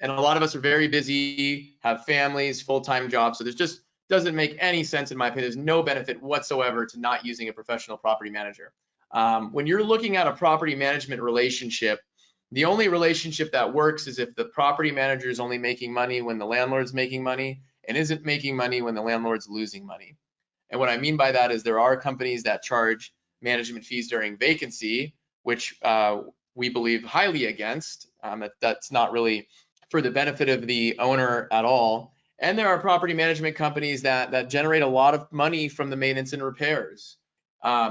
Speaker 2: And a lot of us are very busy, have families, full-time jobs. So there's just doesn't make any sense, in my opinion. There's no benefit whatsoever to not using a professional property manager. When you're looking at a property management relationship, the only relationship that works is if the property manager is only making money when the landlord's making money and isn't making money when the landlord's losing money. And what I mean by that is there are companies that charge management fees during vacancy, which we believe highly against. That's not really for the benefit of the owner at all. And there are property management companies that generate a lot of money from the maintenance and repairs.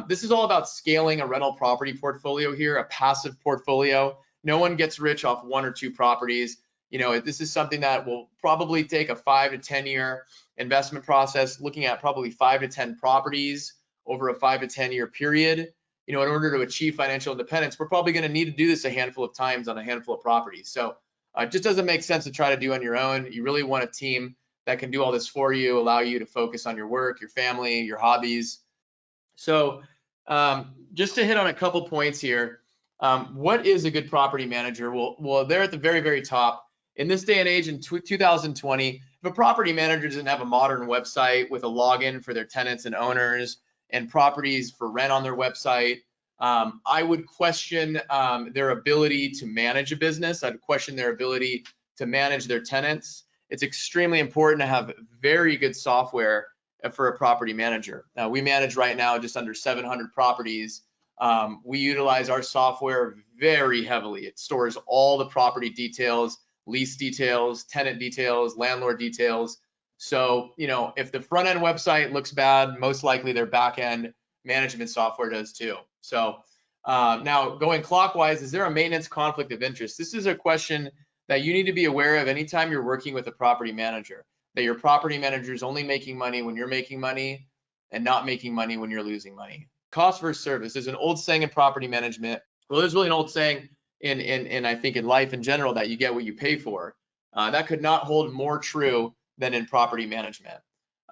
Speaker 2: This is all about scaling a rental property portfolio here, a passive portfolio. No one gets rich off 1 or 2 properties. You know, this is something that will probably take a 5 to 10 year investment process, looking at probably 5 to 10 properties over a 5 to 10 year period. You know, in order to achieve financial independence, we're probably going to need to do this a handful of times on a handful of properties. So it just doesn't make sense to try to do on your own. You really want a team that can do all this for you, allow you to focus on your work, your family, your hobbies. So just to hit on a couple points here, what is a good property manager? Well, they're at the very, very top. In this day and age, in 2020, if a property manager doesn't have a modern website with a login for their tenants and owners and properties for rent on their website, I would question their ability to manage a business. I'd question their ability to manage their tenants. It's extremely important to have very good software for a property manager. Now, we manage right now just under 700 properties. We utilize our software very heavily. It stores all the property details, lease details, tenant details, landlord details. So, you know, if the front end website looks bad, most likely their back end management software does too. So now going clockwise, is there a maintenance conflict of interest? This is a question that you need to be aware of anytime you're working with a property manager, that your property manager is only making money when you're making money and not making money when you're losing money. Cost versus service. There's an old saying in property management. Well, there's really an old saying in I think in life in general that you get what you pay for. That could not hold more true than in property management.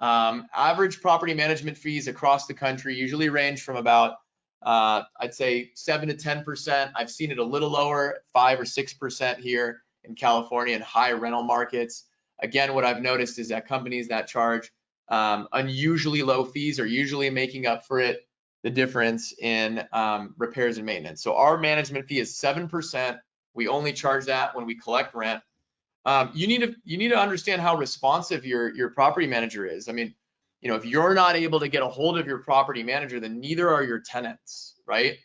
Speaker 2: Average property management fees across the country usually range from about I'd say 7 to 10%. I've seen it a little lower, 5 or 6% here in California in high rental markets. Again, what I've noticed is that companies that charge unusually low fees are usually making up for it, the difference in repairs and maintenance. So our management fee is 7%. We only charge that when we collect rent. You need to understand how responsive your property manager is. I mean, you know, if you're not able to get a hold of your property manager, then neither are your tenants, right?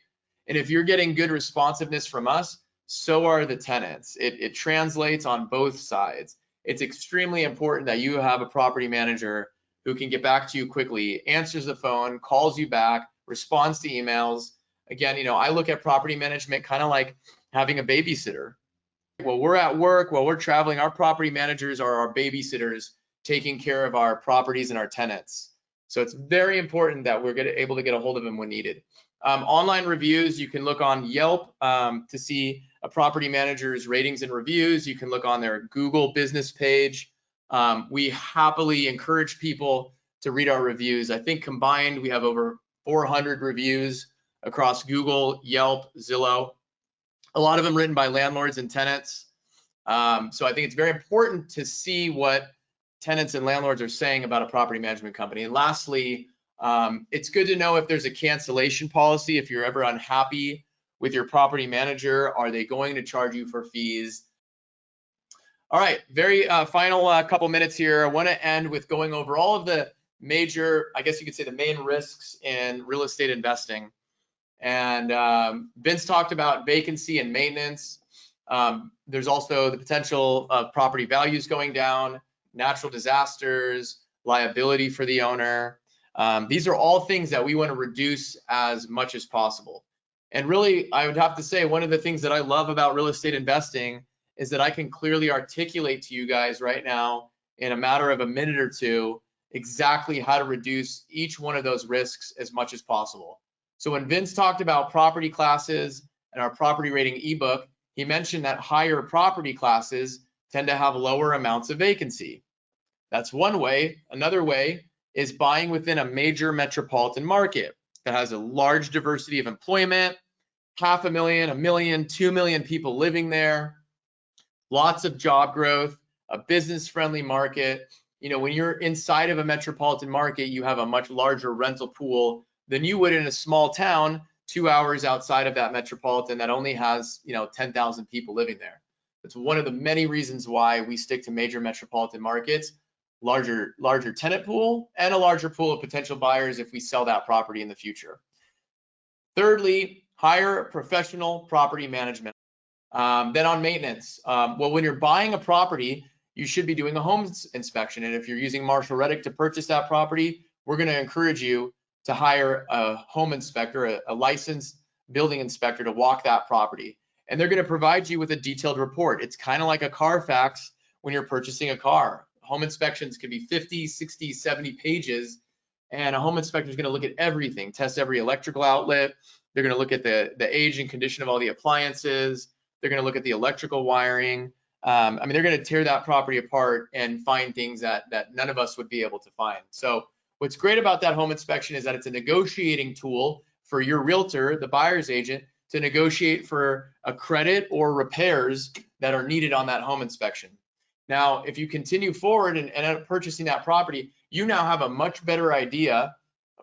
Speaker 2: And if you're getting good responsiveness from us, so are the tenants. It translates on both sides. It's extremely important that you have a property manager who can get back to you quickly, answers the phone, calls you back, responds to emails. Again, you know, I look at property management kind of like having a babysitter. While we're at work, while we're traveling, our property managers are our babysitters taking care of our properties and our tenants. So it's very important that we're able to get a hold of them when needed. Online reviews, you can look on Yelp to see a property manager's ratings and reviews. You can look on their Google business page. We happily encourage people to read our reviews. I think combined, we have over 400 reviews across Google, Yelp, Zillow, a lot of them written by landlords and tenants. So I think it's very important to see what tenants and landlords are saying about a property management company. And lastly, it's good to know if there's a cancellation policy. If you're ever unhappy with your property manager, are they going to charge you for fees? All right, very final couple minutes here. I want to end with going over all of the major, I guess you could say the main risks in real estate investing. And Vince talked about vacancy and maintenance. There's also the potential of property values going down, natural disasters, liability for the owner. These are all things that we want to reduce as much as possible. And really, I would have to say one of the things that I love about real estate investing is that I can clearly articulate to you guys right now in a matter of a minute or two exactly how to reduce each one of those risks as much as possible. So when Vince talked about property classes and our property rating ebook, he mentioned that higher property classes tend to have lower amounts of vacancy. That's one way. Another way is buying within a major metropolitan market that has a large diversity of employment, 500,000, 1 million, 2 million people living there, lots of job growth, a business-friendly market. You know, when you're inside of a metropolitan market, you have a much larger rental pool than you would in a small town 2 hours outside of that metropolitan that only has, 10,000 people living there. It's one of the many reasons why we stick to major metropolitan markets, larger tenant pool and a larger pool of potential buyers if we sell that property in the future. Thirdly, hire professional property management. Then on maintenance, well, when you're buying a property, you should be doing a home inspection. And if you're using Marshall Reddick to purchase that property, we're going to encourage you to hire a home inspector, a licensed building inspector to walk that property. And they're going to provide you with a detailed report. It's kind of like a Carfax when you're purchasing a car. Home inspections can be 50, 60, 70 pages. And a home inspector is going to look at everything, test every electrical outlet. They're going to look at the age and condition of all the appliances. They're going to look at the electrical wiring. They're going to tear that property apart and find things that none of us would be able to find. So what's great about that home inspection is that it's a negotiating tool for your realtor, the buyer's agent, to negotiate for a credit or repairs that are needed on that home inspection. Now, if you continue forward and end up purchasing that property, you now have a much better idea,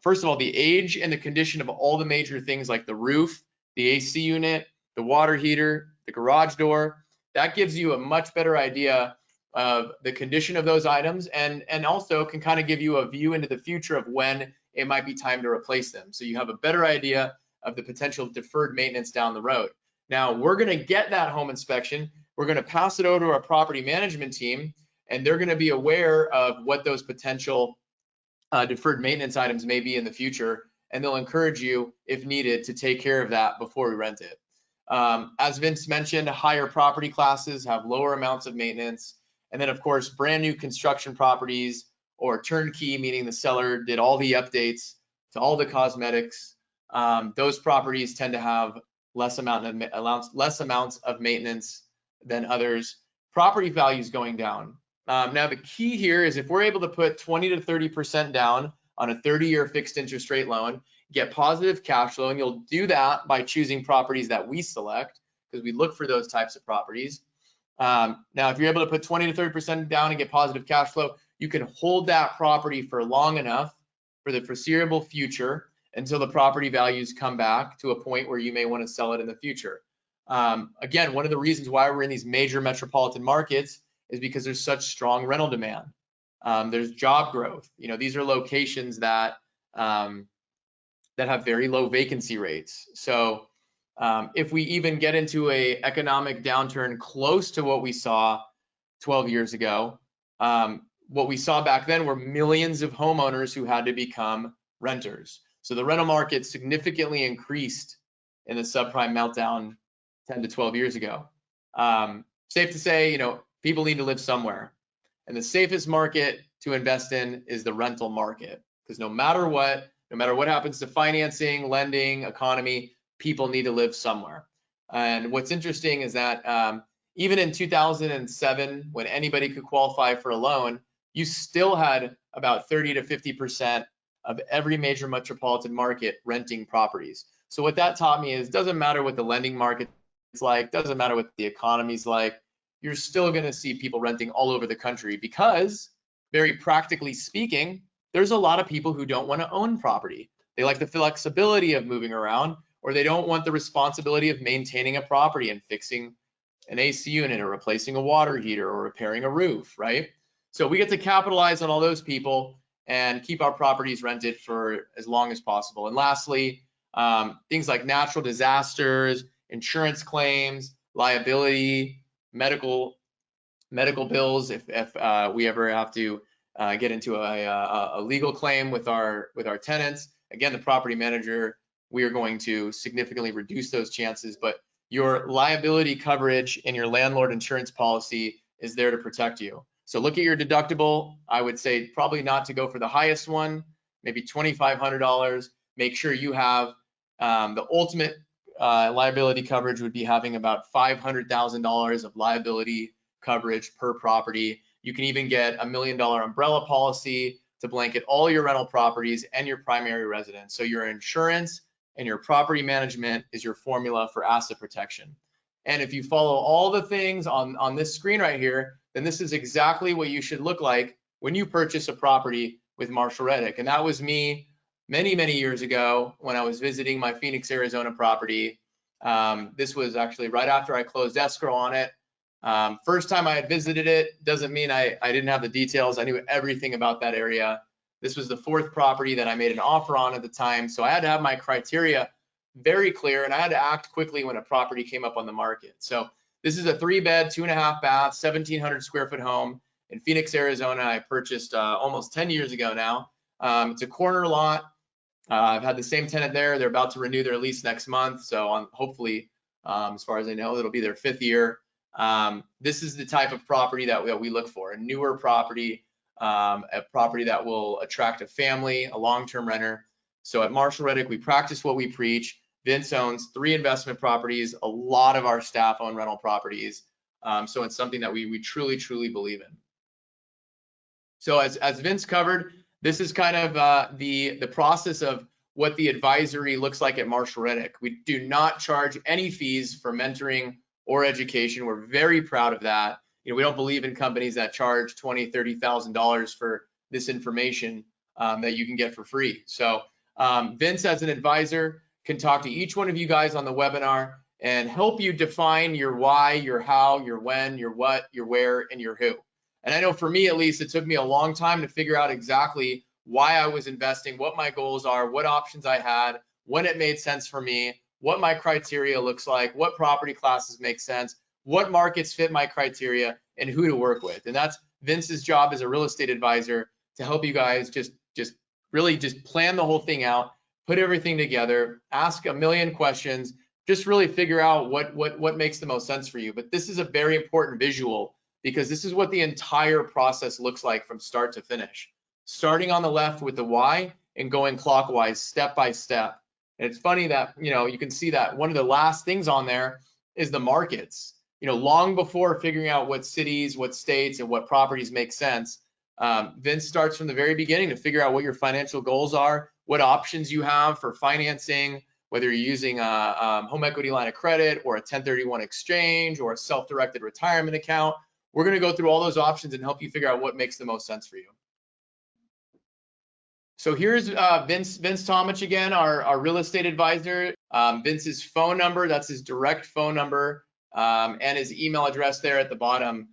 Speaker 2: first of all, the age and the condition of all the major things like the roof, the AC unit, the water heater, the garage door. That gives you a much better idea of the condition of those items and also can kind of give you a view into the future of when it might be time to replace them. So you have a better idea of the potential deferred maintenance down the road. Now, we're going to get that home inspection. We're going to pass it over to our property management team, and they're going to be aware of what those potential deferred maintenance items may be in the future, and they'll encourage you, if needed, to take care of that before we rent it. As Vince mentioned, higher property classes have lower amounts of maintenance. And then, of course, brand new construction properties or turnkey, meaning the seller did all the updates to all the cosmetics. Those properties tend to have less amounts of maintenance than others. Property values going down. Now, the key here is if we're able to put 20 to 30% down on a 30-year fixed interest rate loan, get positive cash flow, and you'll do that by choosing properties that we select because we look for those types of properties. Now, if you're able to put 20 to 30% down and get positive cash flow, you can hold that property for long enough for the foreseeable future until the property values come back to a point where you may want to sell it in the future. Again, one of the reasons why we're in these major metropolitan markets is because there's such strong rental demand. There's job growth. These are locations that have very low vacancy rates. So if we even get into a economic downturn close to what we saw 12 years ago, what we saw back then were millions of homeowners who had to become renters. So the rental market significantly increased in the subprime meltdown 10 to 12 years ago. Safe to say, people need to live somewhere. And the safest market to invest in is the rental market, because no matter what happens to financing, lending, economy, people need to live somewhere. And what's interesting is that even in 2007, when anybody could qualify for a loan, you still had about 30 to 50% of every major metropolitan market renting properties. So what that taught me is, doesn't matter what the lending market is like, doesn't matter what the economy's like, you're still going to see people renting all over the country because, very practically speaking, there's a lot of people who don't want to own property. They like the flexibility of moving around, or they don't want the responsibility of maintaining a property and fixing an AC unit or replacing a water heater or repairing a roof, right? So we get to capitalize on all those people and keep our properties rented for as long as possible. And lastly, things like natural disasters, insurance claims, liability, medical bills, if we ever have to get into a legal claim with our tenants. Again, the property manager, we are going to significantly reduce those chances, but your liability coverage in your landlord insurance policy is there to protect you. So look at your deductible. I would say probably not to go for the highest one, maybe $2,500. Make sure you have the ultimate liability coverage would be having about $500,000 of liability coverage per property. You can even get $1 million umbrella policy to blanket all your rental properties and your primary residence. So your insurance and your property management is your formula for asset protection. And if you follow all the things on this screen right here, then this is exactly what you should look like when you purchase a property with Marshall Reddick. And that was me many, many years ago when I was visiting my Phoenix, Arizona property. This was actually right after I closed escrow on it. First time I had visited it doesn't mean I didn't have the details. I knew everything about that area. This was the fourth property that I made an offer on at the time. So I had to have my criteria very clear, and I had to act quickly when a property came up on the market. So this is a 3-bed, 2.5 bath, 1,700 square foot home in Phoenix, Arizona. I purchased almost 10 years ago now. It's a corner lot. I've had the same tenant there. They're about to renew their lease next month. So hopefully, as far as I know, it'll be their 5th year. This is the type of property that we look for, a newer property, a property that will attract a family, a long-term renter. So at Marshall Reddick, we practice what we preach. Vince owns 3 investment properties. A lot of our staff own rental properties. So it's something that we truly, truly believe in. So as Vince covered, this is kind of the process of what the advisory looks like at Marshall Reddick. We do not charge any fees for mentoring or education. We're very proud of that. You know, we don't believe in companies that charge $20,000, $30,000 for this information that you can get for free. So Vince, as an advisor, can talk to each one of you guys on the webinar and help you define your why, your how, your when, your what, your where, and your who. And I know for me, at least, it took me a long time to figure out exactly why I was investing, what my goals are, what options I had, when it made sense for me, what my criteria looks like, what property classes make sense, what markets fit my criteria, and who to work with. And that's Vince's job as a real estate advisor, to help you guys just really plan the whole thing out, put everything together, ask a million questions, just really figure out what makes the most sense for you. But this is a very important visual, because this is what the entire process looks like from start to finish. Starting on the left with the why and going clockwise step by step. And it's funny that, you know, you can see that one of the last things on there is the markets. You know, long before figuring out what cities, what states, and what properties make sense, Vince starts from the very beginning to figure out what your financial goals are, what options you have for financing, whether you're using a home equity line of credit or a 1031 exchange or a self-directed retirement account. We're going to go through all those options and help you figure out what makes the most sense for you. So here's Vince Tomich again, our real estate advisor. Vince's phone number, that's his direct phone number, and his email address there at the bottom.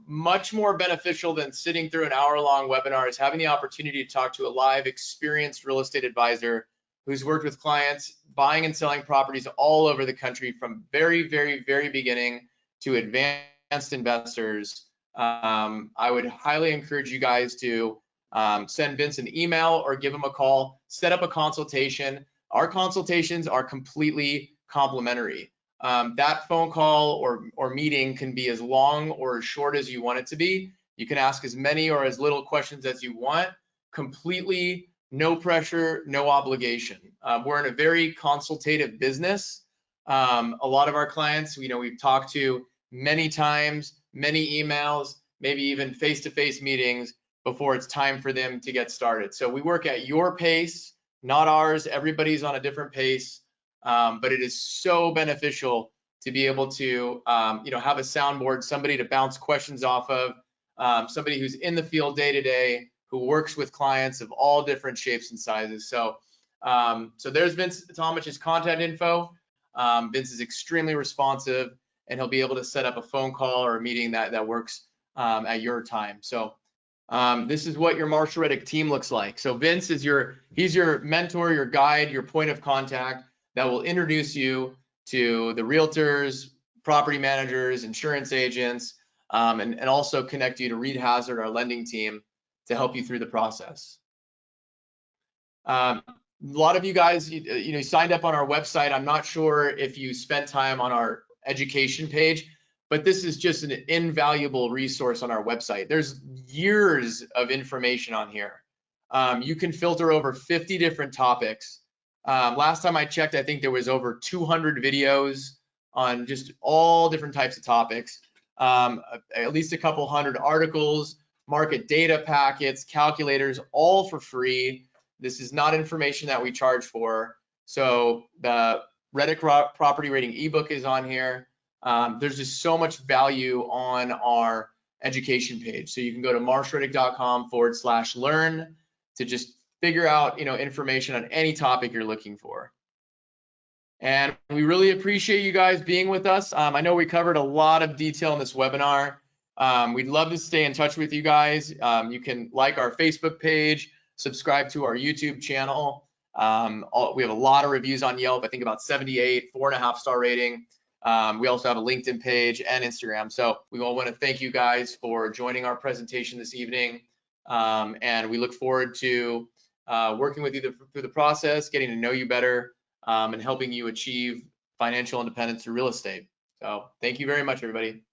Speaker 2: Much more beneficial than sitting through an hour-long webinar is having the opportunity to talk to a live, experienced real estate advisor who's worked with clients buying and selling properties all over the country, from very, very, very beginning to advanced investors. I would highly encourage you guys to send Vince an email or give him a call, set up a consultation. Our consultations are completely complimentary. That phone call or meeting can be as long or as short as you want it to be. You can ask as many or as little questions as you want, completely no pressure, no obligation. We're in a very consultative business. A lot of our clients, you know, we've talked to many times, many emails, maybe even face-to-face meetings before it's time for them to get started. So we work at your pace, not ours. Everybody's on a different pace, but it is so beneficial to be able to, you know, have a soundboard, somebody to bounce questions off of, somebody who's in the field day to day, who works with clients of all different shapes and sizes. So, so there's Vince Tomich's contact info. Vince is extremely responsive, and he'll be able to set up a phone call or a meeting that works at your time. So this is what your Marshall Reddick team looks like. So Vince is he's your mentor, your guide, your point of contact that will introduce you to the realtors, property managers, insurance agents, and also connect you to Reed Hazard, our lending team, to help you through the process. A lot of you guys, you know, signed up on our website. I'm not sure if you spent time on our education page, but this is just an invaluable resource on our website. There's years of information on here. You can filter over 50 different topics Last time I checked, I think there was over 200 videos on just all different types of topics. At least a couple hundred articles, market data packets, calculators, all for free. This is not information that we charge for. So the Reddick property rating ebook is on here. There's just so much value on our education page. So you can go to marshallreddick.com/learn to just figure out, information on any topic you're looking for. And we really appreciate you guys being with us. I know we covered a lot of detail in this webinar. We'd love to stay in touch with you guys. You can like our Facebook page, subscribe to our YouTube channel. We have a lot of reviews on Yelp, I think about 78, 4.5-star rating. We also have a LinkedIn page and Instagram. So we all want to thank you guys for joining our presentation this evening. And we look forward to working with you through the process, getting to know you better, and helping you achieve financial independence through real estate. So thank you very much, everybody.